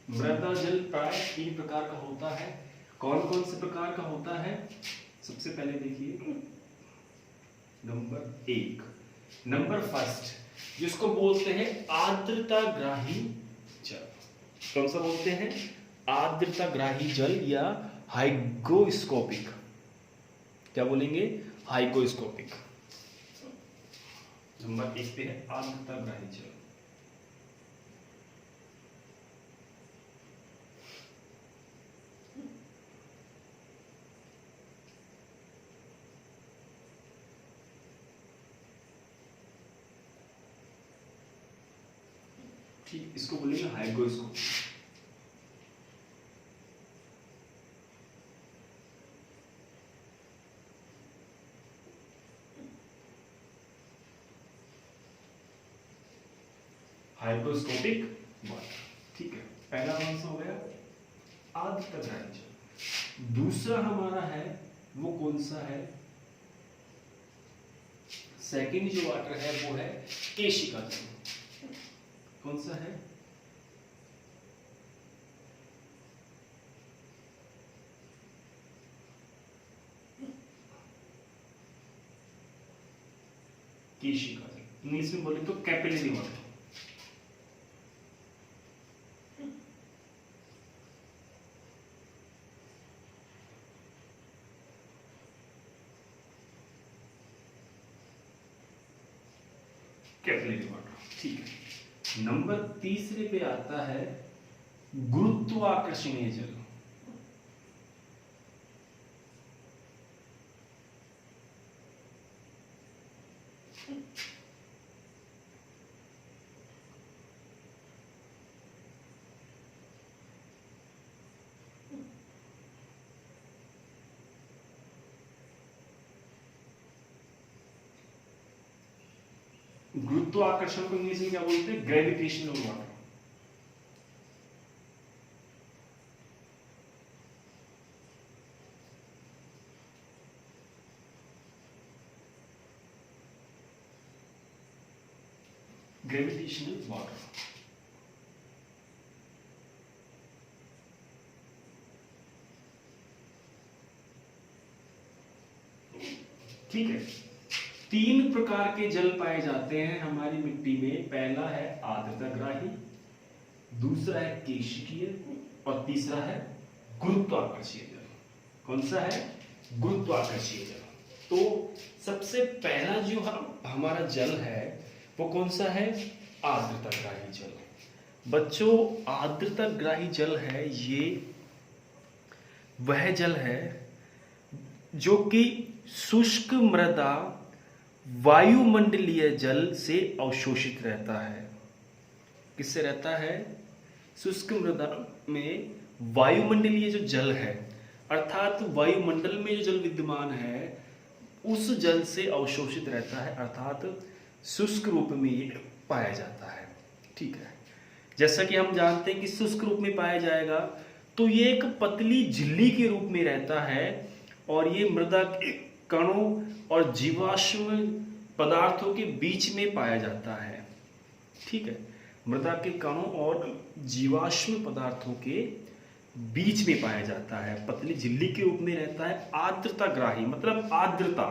मृदा जल प्राय 3 प्रकार का होता है। कौन कौन से प्रकार का होता है, सबसे पहले देखिए नंबर 1, नंबर फर्स्ट, जिसको बोलते हैं आर्द्रताग्राही जल। कौन सा बोलते हैं, आर्द्रताग्राही जल या हाइग्रोस्कोपिक। क्या बोलेंगे, हाइग्रोस्कोपिक। नंबर 1 पे है आर्द्रताग्राही जल। ठीक, इसको बोलेंगे हाइग्रोस्कोपिक। Hygroscopic water. ठीक है, पहला कौन सा हो गया? आर्द्रताग्राही जल। दूसरा हमारा है वो कौन सा है? सेकेंड जो वाटर है वो है केशिका जल। कौन सा है? केशिका जल, इंग्लिश में बोले तो कैपिलरी वाटर। Capillary water. ठीक है, नंबर तीसरे पे आता है गुरुत्वाकर्षणीय जल। गुरुत्वाकर्षण को इंग्लिश में क्या बोलते हैं? Gravitational water. Gravitational water. ठीक है, तीन प्रकार के जल पाए जाते हैं हमारी मिट्टी में। पहला है आर्द्रताग्राही, दूसरा है केशिकीय और तीसरा है गुरुत्वाकर्षीय जल। कौन सा है? गुरुत्वाकर्षीय जल। तो सबसे पहला जो हमारा जल है वो कौन सा है? आर्द्रताग्राही जल। बच्चों, आर्द्रताग्राही जल है ये वह जल है जो कि शुष्क मृदा वायुमंडलीय जल से अवशोषित रहता है। किससे रहता है? शुष्क मृदा में वायुमंडलीय जो जल है, अर्थात वायुमंडल में जो जल विद्यमान है उस जल से अवशोषित रहता है, अर्थात शुष्क रूप में ये पाया जाता है। ठीक है, जैसा कि हम जानते हैं कि शुष्क रूप में पाया जाएगा तो ये एक पतली झिल्ली के रूप में रहता है और ये मृदा के कणों और जीवाश्म पदार्थों के बीच में पाया जाता है। ठीक है, मृदा के कणों और जीवाश्म पदार्थों के बीच में पाया जाता है, पतली झिल्ली के रूप में रहता है। आर्द्रताग्राही मतलब आर्द्रता,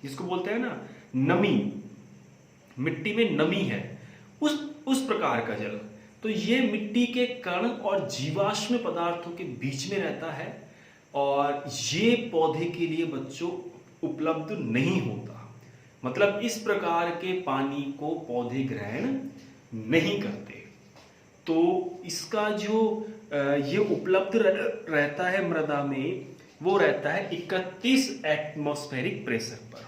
जिसको बोलते हैं ना नमी, मिट्टी में नमी है, उस प्रकार का जल। तो ये मिट्टी के कण और जीवाश्म पदार्थों के बीच में रहता है और ये पौधे के लिए बच्चों उपलब्ध नहीं होता। मतलब इस प्रकार के पानी को पौधे ग्रहण नहीं करते। तो इसका जो ये उपलब्ध रहता है मृदा में, वो रहता है 31 एटमॉस्फेरिक प्रेशर पर।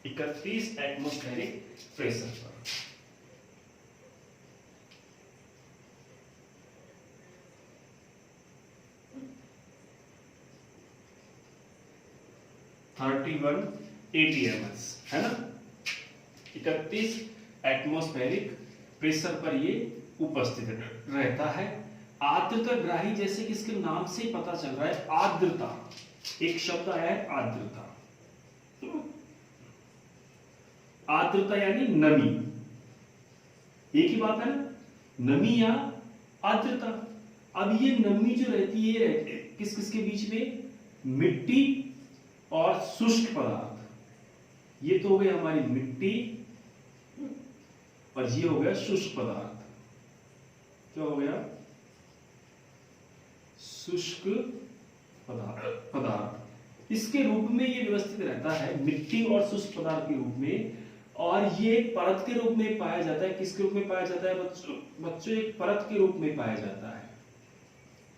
31 एटमॉस्फेरिक प्रेशर पर। ATMS है ना, 31 एटमॉस्फेरिक प्रेशर पर ये उपस्थित रहता है। आर्द्रताग्राही, जैसे कि इसके नाम से पता चल रहा है, आर्द्रता, एक शब्द आया है आर्द्रता। आर्द्रता यानी नमी, एक ही बात है ना, नमी या आर्द्रता। अब ये नमी जो रहती है किस किस के बीच में? मिट्टी और शुष्क पदार्थ। ये तो हो गई हमारी मिट्टी और ये हो गया शुष्क पदार्थ। क्या हो गया? शुष्क पदार्थ। इसके रूप में ये व्यवस्थित रहता है, मिट्टी और शुष्क पदार्थ के रूप में, और ये एक परत के रूप में पाया जाता है। किसके रूप में पाया जाता है बच्चों? एक परत के रूप में पाया जाता है।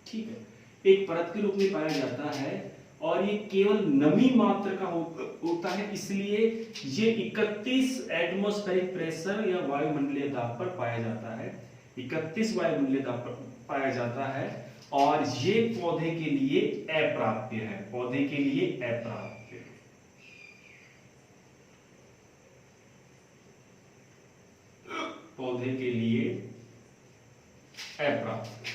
ठीक है, एक परत के रूप में पाया जाता है और ये केवल नमी मात्र का होता है, इसलिए ये 31 एटमॉस्फेरिक प्रेशर या वायुमंडलीय दाब पर पाया जाता है। 31 वायुमंडलीय दाब पर पाया जाता है और ये पौधे के लिए अप्राप्य है, पौधे के लिए अप्राप्य। पौधे के लिए अप्राप्य।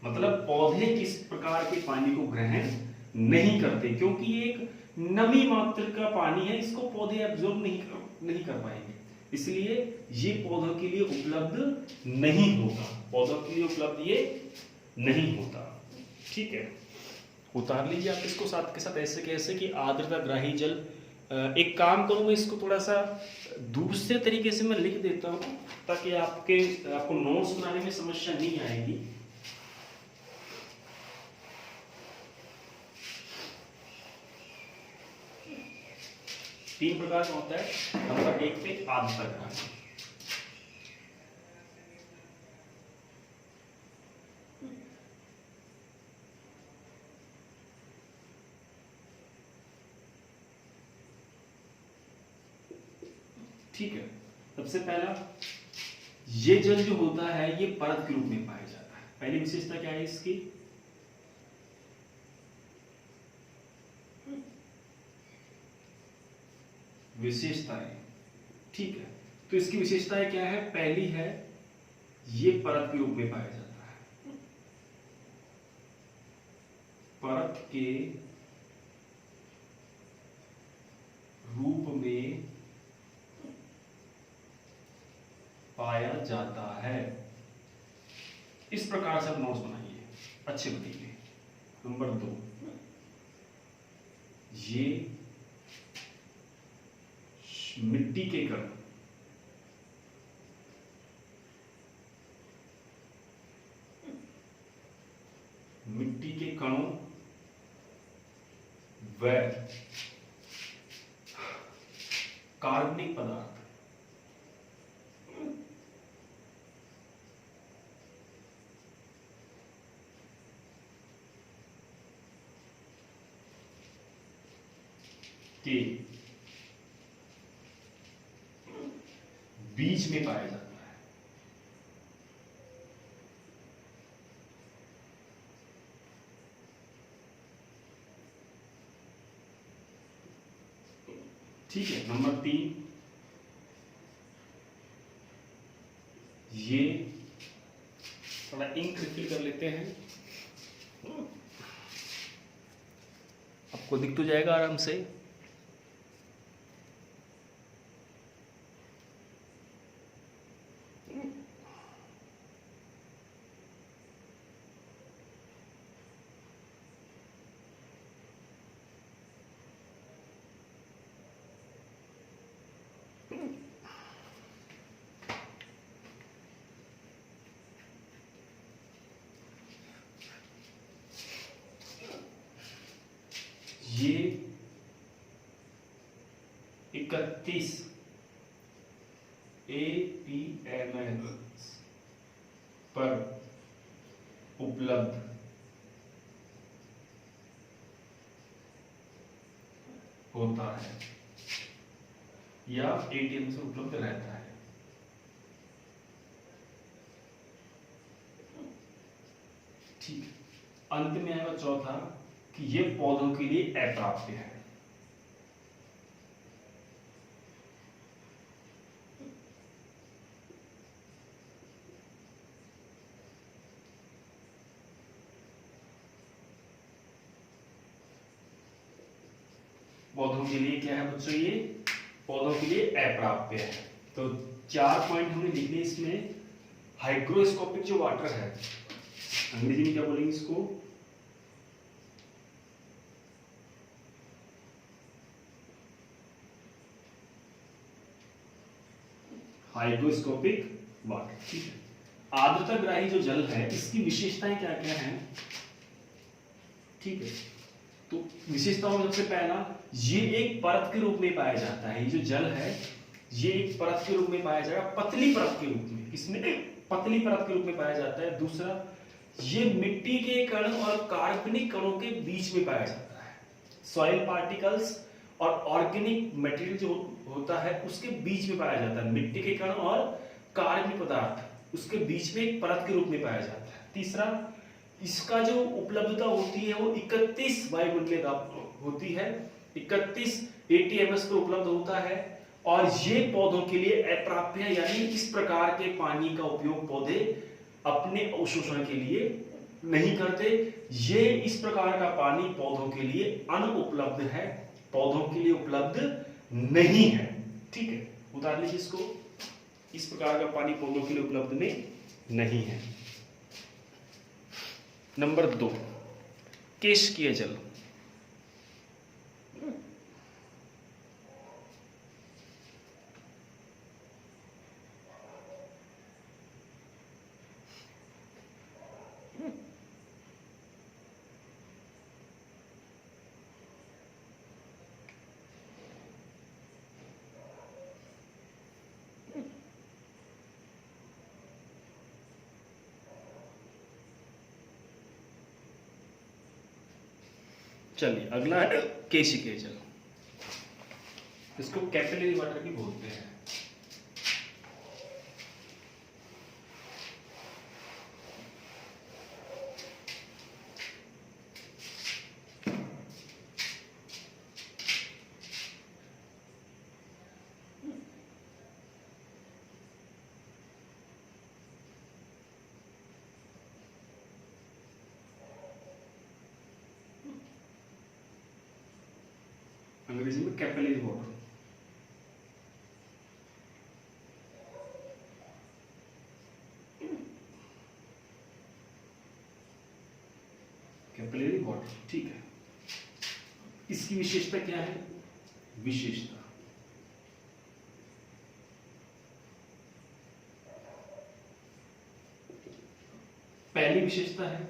मतलब पौधे किस प्रकार के पानी को ग्रहण नहीं करते, क्योंकि ये एक नमी मात्र का पानी है, इसको पौधे एब्जॉर्ब नहीं कर पाएंगे, इसलिए ये पौधों के लिए उपलब्ध नहीं होता, पौधों के लिए उपलब्ध ये नहीं होता। ठीक है, उतार लीजिए आप इसको साथ के साथ ऐसे कैसे कि आर्द्रता ग्राही जल। एक काम करूं, मैं इसको थोड़ा सा दूसरे तरीके से मैं लिख देता हूं ताकि आपको नोट्स बनाने में समस्या नहीं आएगी। तीन प्रकार का होता है। नंबर 1 पे आर्द्रता ग्राही, ठीक है। सबसे पहला, ये जल जो होता है ये परत के रूप में पाया जाता है। पहली विशेषता क्या है इसकी, विशेषताएं, ठीक है। तो इसकी विशेषताएं क्या है, पहली है ये परत के रूप में पाया जाता है, परत के रूप में पाया जाता है। इस प्रकार से आप नोट्स बनाइए, अच्छे बनाइए। नंबर 2, ये मिट्टी के कण, मिट्टी के कणों व कार्बनिक पदार्थ के बीच में पाया जाता है। ठीक है। नंबर 3, ये थोड़ा इंक रिफिल कर लेते हैं, आपको दिख तो जाएगा आराम से। ये 31 APML पर उपलब्ध होता है या ATM से उपलब्ध रहता है। ठीक, अंत में आएगा चौथा कि ये पौधों के लिए अप्राप्य है। पौधों के लिए क्या है बच्चों, ये पौधों के लिए अप्राप्य है। तो 4 पॉइंट हमने लिखने इसमें। हाइग्रोस्कोपिक जो वाटर है, अंग्रेजी में क्या बोलेंगे इसको, हाइग्रोस्कोपिक वाटर। ठीक है। आर्द्रता ग्राही जो जल है इसकी विशेषताएं क्या क्या हैं, ठीक है। तो विशेषताओं में सबसे पहला, ये एक परत के रूप में पाया जाता है। ये जो जल है ये एक परत के रूप में पाया जाएगा, पतली परत के रूप में, किसमें, पतली परत के रूप में पाया जाता है। दूसरा, ये मिट्टी के कण और कार्बनिक कणों के बीच में पाया जाता है। सॉइल पार्टिकल्स और ऑर्गेनिक मटेरियल जो होता है उसके बीच में पाया जाता है। मिट्टी के कण और कार्बनिक पदार्थ उसके बीच में एक परत के रूप में पाया जाता है। तीसरा, इसका जो उपलब्धता होती है वो 31 वायुमंडलीय दाब होती है, 31 ATMS पर उपलब्ध होता है और ये पौधों के लिए अप्राप्य है, यानी इस प्रकार के पानी का उपयोग पौधे अपने अवशोषण के लिए नहीं करते। ये इस प्रकार का पानी पौधों के लिए अनुपलब्ध है, पौधों के लिए उपलब्ध नहीं है। ठीक है, उतार लीजिए इसको। इस प्रकार का पानी पौधों के लिए उपलब्ध में नहीं है। नंबर 2, केशिकीय जल। चलिए अगला है केशिकीय जल। इसको कैपिलरी वाटर भी बोलते हैं। अंग्रेजी में कैपिलरी वाटर। कैपिलरी वाटर, ठीक है। इसकी विशेषता क्या है? विशेषता पहली विशेषता है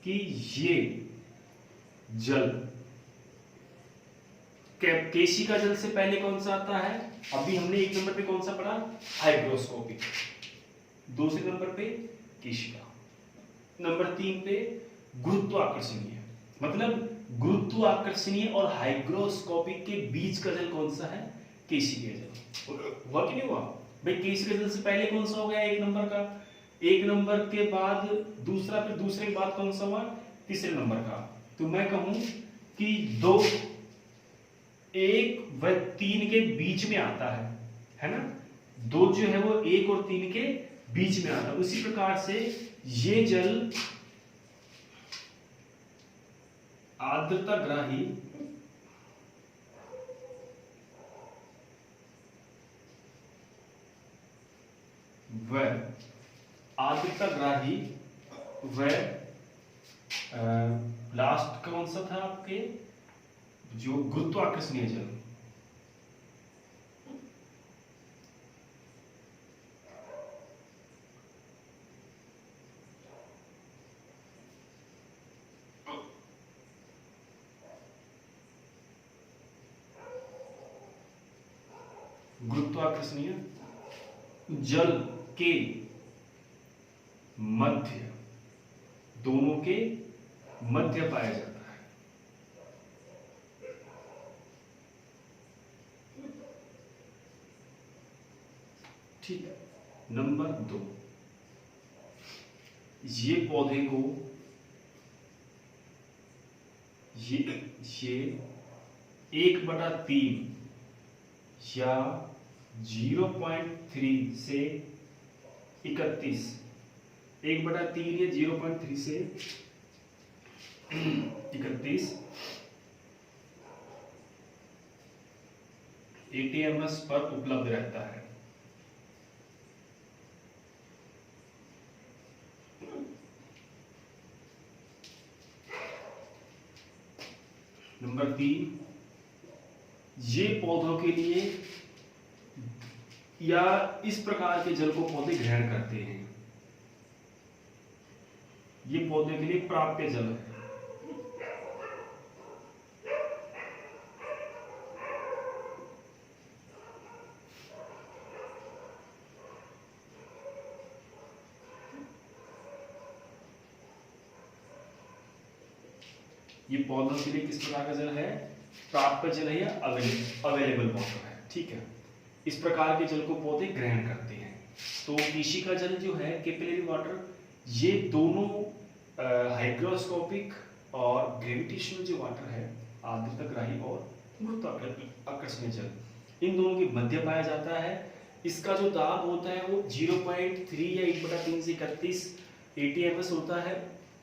कि ये जल केशिका जल से पहले कौन सा आता है? अभी हमने 1 नंबर पे कौन सा पढ़ा? हाइग्रोस्कोपिक। दूसरे नंबर पे केशिका। नंबर 3 पे गुरुत्वाकर्षणीय। मतलब गुरुत्वाकर्षणीय और हाइग्रोस्कोपिक के बीच का जल कौन सा है? केशिकीय जल। हुआ कि नहीं हुआ भाई? केशिकीय जल से पहले कौन सा हो गया 1 नंबर का? 1 नंबर के बाद दूसरा, फिर दूसरे के बाद कौन सा हुआ? तीसरे नंबर का। तो मैं कहूं कि 2, 1 व 3 के बीच में आता है ना? 2 जो है वो 1 और 3 के बीच में आता है। उसी प्रकार से ये जल आर्द्रताग्राही व आर्द्रताग्राही व लास्ट कौन सा था आपके? जो गुरुत्वाकर्षणीय जल। गुरुत्वाकर्षणीय जल के मध्य, दोनों के मध्य पाया जाता है। ठीक है। नंबर 2, ये पौधे को ये 1/3 या 0.3 से 31, 1/3 या 0.3 से 31 ATMS पर उपलब्ध रहता है। नंबर 3, ये पौधों के लिए या इस प्रकार के जल को पौधे ग्रहण करते हैं। ये पौधे के लिए प्राप्य जल है। ये पौधों के लिए किस प्रकार का जल है? प्राप्य जल है या अवेलेबल वाटर है। ठीक है, इस प्रकार के जल को पौधे ग्रहण करते हैं। तो केशिका जल जो है, कैपिलरी वाटर, ये दोनों हाइग्रोस्कोपिक और ग्रेविटेशनल जो वाटर है आर्द्रताग्राही और गुरुत्वाकर्षणीय जल, इन दोनों के मध्य पाया जाता है। इसका जो दाब होता है वो 0.3 या 1/3 से 31 ATMS होता है,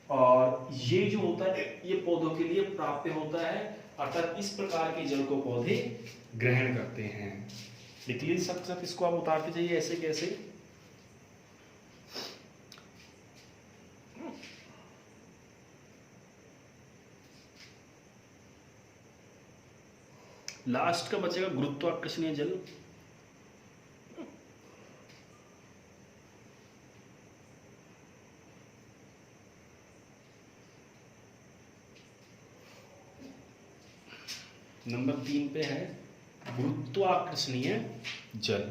और ये जो होता है ये पौधों के लिए प्राप्य होता है, अर्थात इस प्रकार के जल को पौधे ग्रहण करते हैं। लिख लीजिए सब इसको आप उतारते जाइए ऐसे कैसे। लास्ट का बचेगा गुरुत्वाकर्षणीय जल। नंबर 3 पे है गुरुत्वाकर्षणीय जल।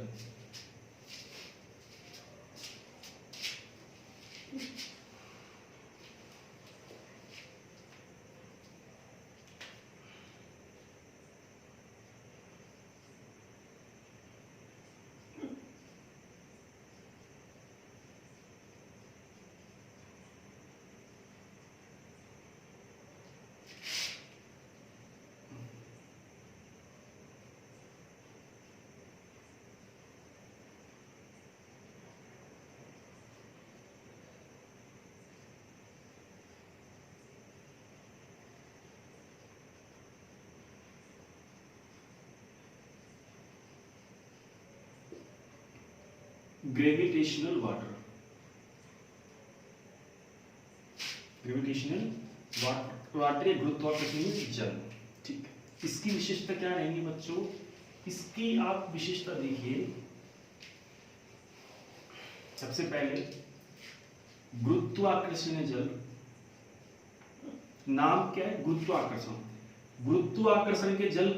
ग्रेविटेशनल वाटर, ग्रेविटेशनल वाटर या गुरुत्वाकर्षणीय जल। ठीक, इसकी विशेषता क्या रहेंगी बच्चों? इसकी आप विशेषता देखिए, सबसे पहले गुरुत्वाकर्षणीय जल, नाम क्या है? गुरुत्वाकर्षण। गुरुत्वाकर्षण के जल,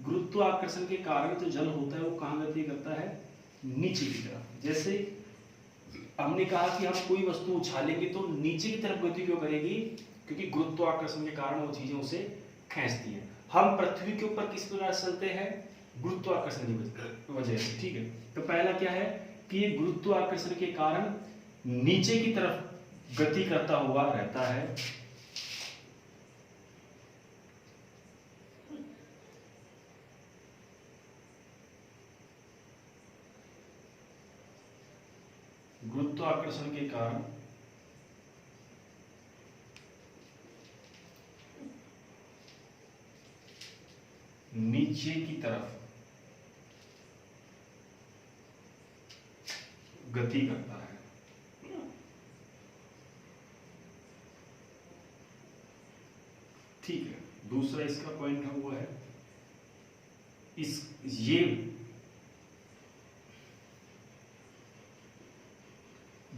गुरुत्वाकर्षण के कारण जो जल होता है वो कहाँ गति करता है? नीचे की तरफ। जैसे हमने कहा कि हम कोई वस्तु उछालेंगे तो नीचे की तरफ गति क्यों करेगी? क्योंकि गुरुत्वाकर्षण के कारण वो चीजें उसे खींचती हैं। हम पृथ्वी के ऊपर किस प्रकार से चलते हैं? गुरुत्वाकर्षण की वजह से। ठीक है, तो पहला क्या है कि ये गुरुत्वाकर्षण के कारण नीचे की तरफ गति करता हुआ रहता है। गुरुत्वाकर्षण के कारण नीचे की तरफ गति करता है। ठीक है, दूसरा इसका पॉइंट है वो है ये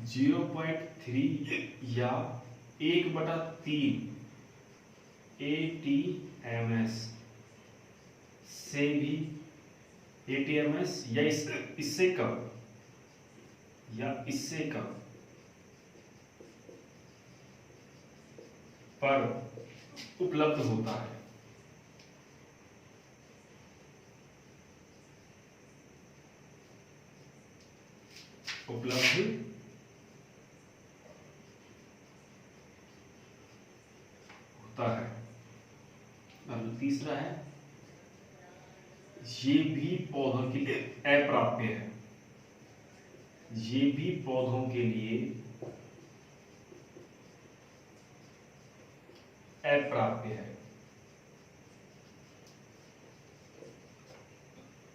0.3 या 1/3 ATMS से भी, ATMS या इससे कम पर उपलब्ध होता है। उपलब्ध होता है। अब तीसरा है, ये भी पौधों के लिए अप्राप्य है। ये भी पौधों के लिए अप्राप्य है।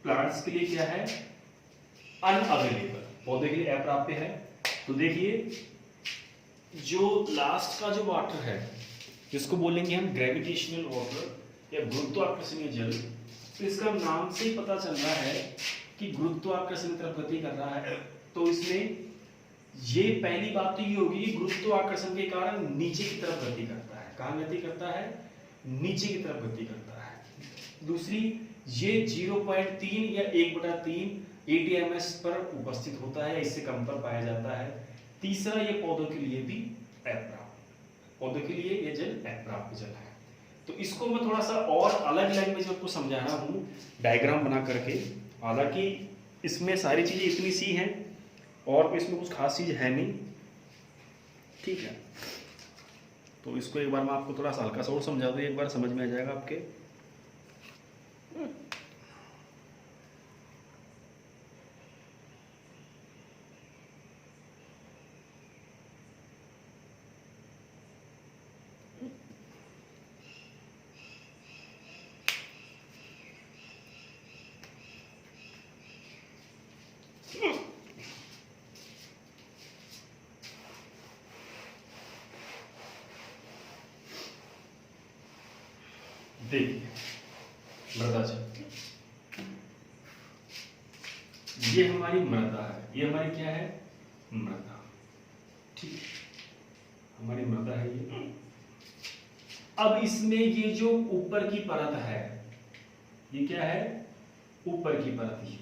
प्लांट्स के लिए क्या है? अनअवेलेबल। पौधे के लिए अप्राप्य है। तो देखिए, जो लास्ट का जो वाटर है जिसको बोलेंगे हम ग्रेविटेशनल वाटर या गुरुत्वाकर्षणीय जल, तो इसका नाम से ही पता चल रहा है कि गुरुत्वाकर्षण की तरफ गति कर रहा है। तो इसमें ये पहली बात तो ये होगी कि गुरुत्वाकर्षण के कारण नीचे की तरफ गति करता है। कहाँ गति करता है? नीचे की तरफ गति करता है। दूसरी, ये 0.3 या 1/3 ATMS पर उपस्थित होता है, इससे कम पर पाया जाता है। तीसरा, ये पौधों के लिए भी अप्राप्य, पौधों के लिए ये जल अप्राप्य जल है। तो इसको मैं थोड़ा सा और अलग लैंग्वेज में आपको समझा रहा हूँ डायग्राम बना करके। हालांकि इसमें सारी चीजें इतनी सी हैं और इसमें कुछ खास चीज है नहीं। ठीक है, तो तो इसको एक बार मैं आपको थोड़ा सा हल्का सा और समझा दूँ, एक बार समझ में आ जाएगा आपके। देखिए मृदा जल, ये हमारी मृदा है, ये हमारी क्या है, मृदा। ठीक है, हमारी मृदा है ये। अब इसमें ये जो ऊपर की परत है, ये क्या है, ऊपर की परत। ये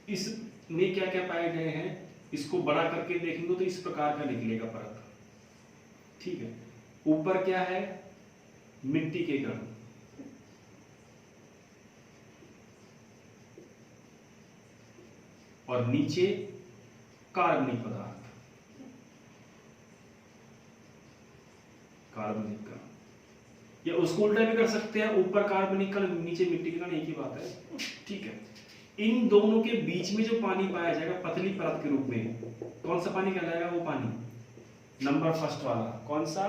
इसमें क्या क्या पाए गए हैं, इसको बड़ा करके देखेंगे तो इस प्रकार का निकलेगा परत। ठीक है, ऊपर क्या है, मिट्टी के कण, और नीचे कार्बनिक पदार्थ, कार्बनिक कण। या उसको उल्टा भी कर सकते हैं, ऊपर कार्बनिक कण नीचे मिट्टी के कण, एक ही बात है। ठीक है, इन दोनों के बीच में जो पानी पाया जाएगा पतली परत के रूप में, कौन सा पानी कहलाएगा, वो पानी नंबर फर्स्ट वाला, कौन सा,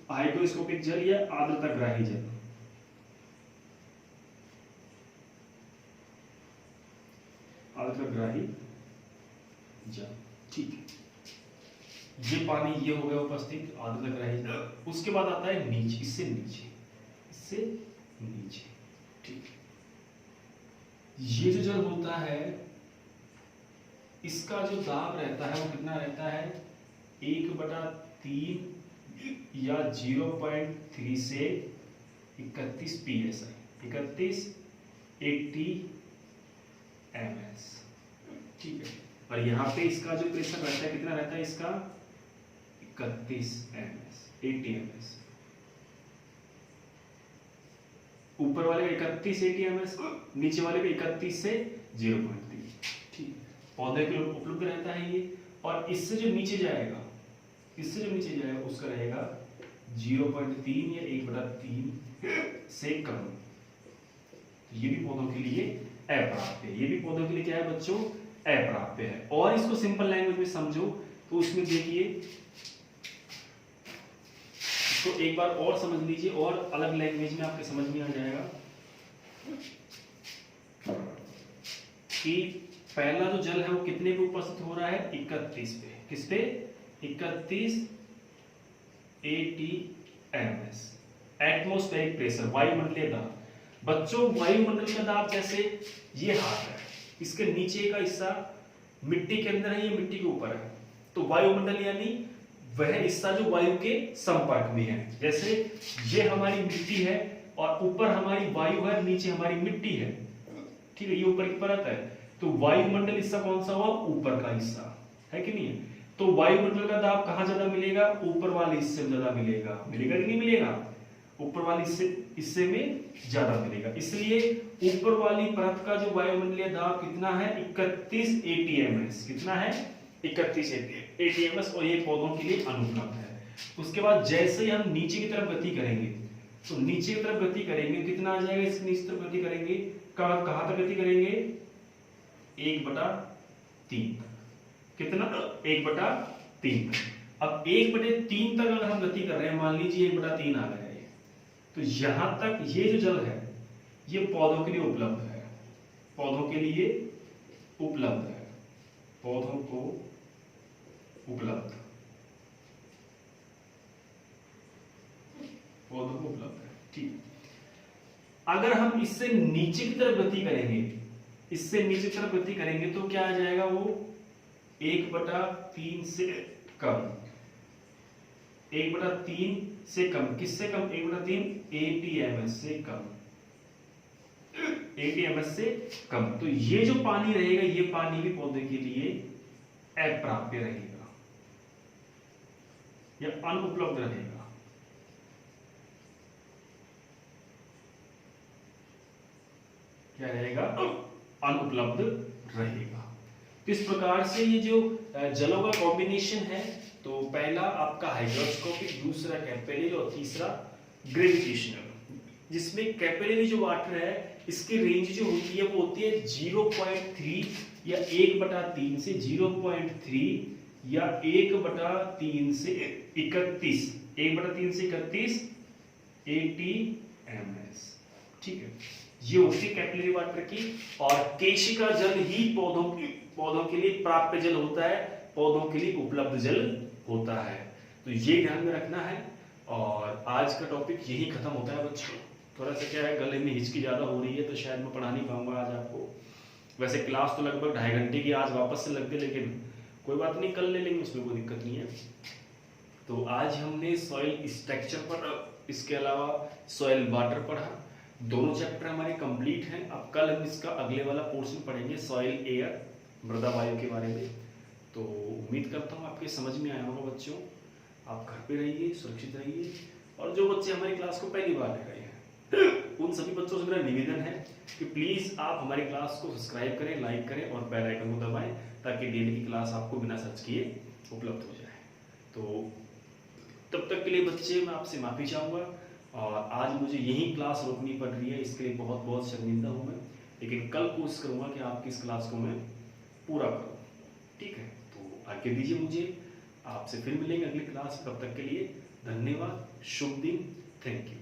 हाइग्रोस्कोपिक जल या आर्द्रताग्राही जल। आर्द्रताग्राही जल। ठीक है, ये पानी ये हो गया उपस्थित, आर्द्रताग्राही जल। उसके बाद आता है नीचे, इससे नीचे, इससे नीचे। ठीक है, ये जो जल होता है, इसका जो दाब रहता है वो कितना रहता है, 1/3 या 0.3 से 31 psi, 80 ms। ठीक है, और यहाँ पे इसका जो प्रेशर रहता है कितना रहता है, इसका 31 ms, 80 ms। ऊपर वाले का 31 80 ms, नीचे वाले का 31 से 0.3। ठीक, पौधे के लिए उपलब्ध रहता है ये। और इससे जो नीचे जाएगा, इससे जो नीचे जाएगा उसका रहेगा 0.3 या 1/3 से कम। ये भी पौधों के लिए अप्राप्य है, ये भी पौधों के लिए क्या है बच्चों, अप्राप्य है। और इसको सिंपल लैंग्वेज में समझो तो उसमें देखिए, तो एक बार और समझ लीजिए, और अलग लैंग्वेज में आपके समझ में आ जाएगा कि पहला जो जल है वो कितने पे उपस्थित हो रहा है, 31 पे। किस पे, 31 atms, एटमॉस्फेरिक प्रेशर, वायुमंडलीय दाब। बच्चों वायुमंडल का दाब जैसे ये हाथ है, इसके नीचे का हिस्सा मिट्टी के अंदर है, ये मिट्टी के ऊपर है, तो वायुमंडल यानी वह हिस्सा जो वायु के संपर्क में है। जैसे ये हमारी मिट्टी है और ऊपर हमारी वायु है, नीचे हमारी मिट्टी है। ठीक है, ये ऊपर की परत है, तो वायुमंडल हिस्सा कौन सा हुआ, ऊपर का हिस्सा है कि नहीं। तो वायुमंडल का दाब कहां ज्यादा मिलेगा, ऊपर वाले हिस्से में ज्यादा मिलेगा। मिलेगा कि नहीं मिलेगा, ऊपर वाले हिस्से में ज्यादा मिलेगा। इसलिए ऊपर वाली परत का जो वायुमंडलीय दाब कितना है, 31 atms। कितना है, 31 atms, और ये पौधों के लिए अनुपलब्ध है। उसके बाद जैसे ही हम नीचे की तरफ गति करेंगे, तो नीचे की तरफ गति करेंगे कितना आ जाएगा, इसके नीचे तरफ गति करेंगे, कहां तक गति करेंगे, 1/3। कितना, 1/3। अब 1/3 तक अगर हम गति कर रहे हैं, मान लीजिए 1/3 आ गया है, तो यहां तक ये जो जल है ये पौधों के लिए उपलब्ध है, पौधों के लिए उपलब्ध है, पौधों को उपलब्ध, पौधों को उपलब्ध है। ठीक, अगर हम इससे नीचे की तरफ गति करेंगे, इससे नीचे की तरफ गति करेंगे तो क्या आ जाएगा, वो 1/3 से कम, 1/3 से कम। किससे कम, 1/3 atms से कम, atms से कम। तो ये जो पानी रहेगा, ये पानी भी पौधे के लिए अप्राप्य रहेगा या अनुपलब्ध रहेगा। क्या रहेगा, अनुपलब्ध रहेगा। तो इस प्रकार से ये जो जलों का कॉम्बिनेशन है, तो पहला आपका हाइग्रोस्कोपिक, दूसरा कैपिलरी और तीसरा ग्रेविटेशनल, जिसमें कैपिलरी जो वाटर है इसकी रेंज जो होती है वो होती है 0.3 या 1/3 से 0.3 या 1/3 से 31, 1/3 से 31 ATMS। ठीक है, ये होती है कैपिलरी वाटर की। और केशिका जल ही पौधों के लिए प्राप्य जल होता है, पौधों के लिए उपलब्ध जल होता है। तो ये ध्यान में रखना है। और आज का टॉपिक यही खत्म होता है बच्चों। थोड़ा सा क्या है, गले में हिचकी ज़्यादा हो रही है तो शायद मैं पढ़ा नहीं पाऊंगा आज आपको। वैसे क्लास तो लगभग 2.5 घंटे की आज वापस से लगती है, लेकिन कोई बात नहीं, कल ले लेंगे, उसमें कोई दिक्कत नहीं है। तो आज हमने सॉइल स्ट्रक्चर पर, इसके अलावा सॉइल वाटर पढ़ा। दोनों चैप्टर हमारे कंप्लीट हैं। अब कल हम इसका अगले वाला पोर्शन पढ़ेंगे, सॉइल एयर, मृदा वायु के बारे में। तो उम्मीद करता हूँ आपके समझ में आया होगा बच्चों। आप घर पे रहिए, सुरक्षित रहिए। और जो बच्चे हमारी क्लास को पहली बार ले रहे हैं उन सभी बच्चों से मेरा निवेदन है कि प्लीज़ आप हमारी क्लास को सब्सक्राइब करें, लाइक करें और बेल आइकन को दबाएं, ताकि डेली की क्लास आपको बिना सर्च किए उपलब्ध हो जाए। तो तब तक के लिए बच्चे मैं आपसे माफ़ी चाहूँगा। और आज मुझे यही क्लास रोकनी पड़ रही है, इसके लिए बहुत बहुत शर्मिंदा हूँ मैं, लेकिन कल कोशिश करूँगा कि आपकी इस क्लास को मैं पूरा करूँ। ठीक है, तो आज्ञा दीजिए मुझे, आपसे फिर मिलेंगे अगली क्लास। तब तक के लिए धन्यवाद, शुभ दिन, थैंक यू।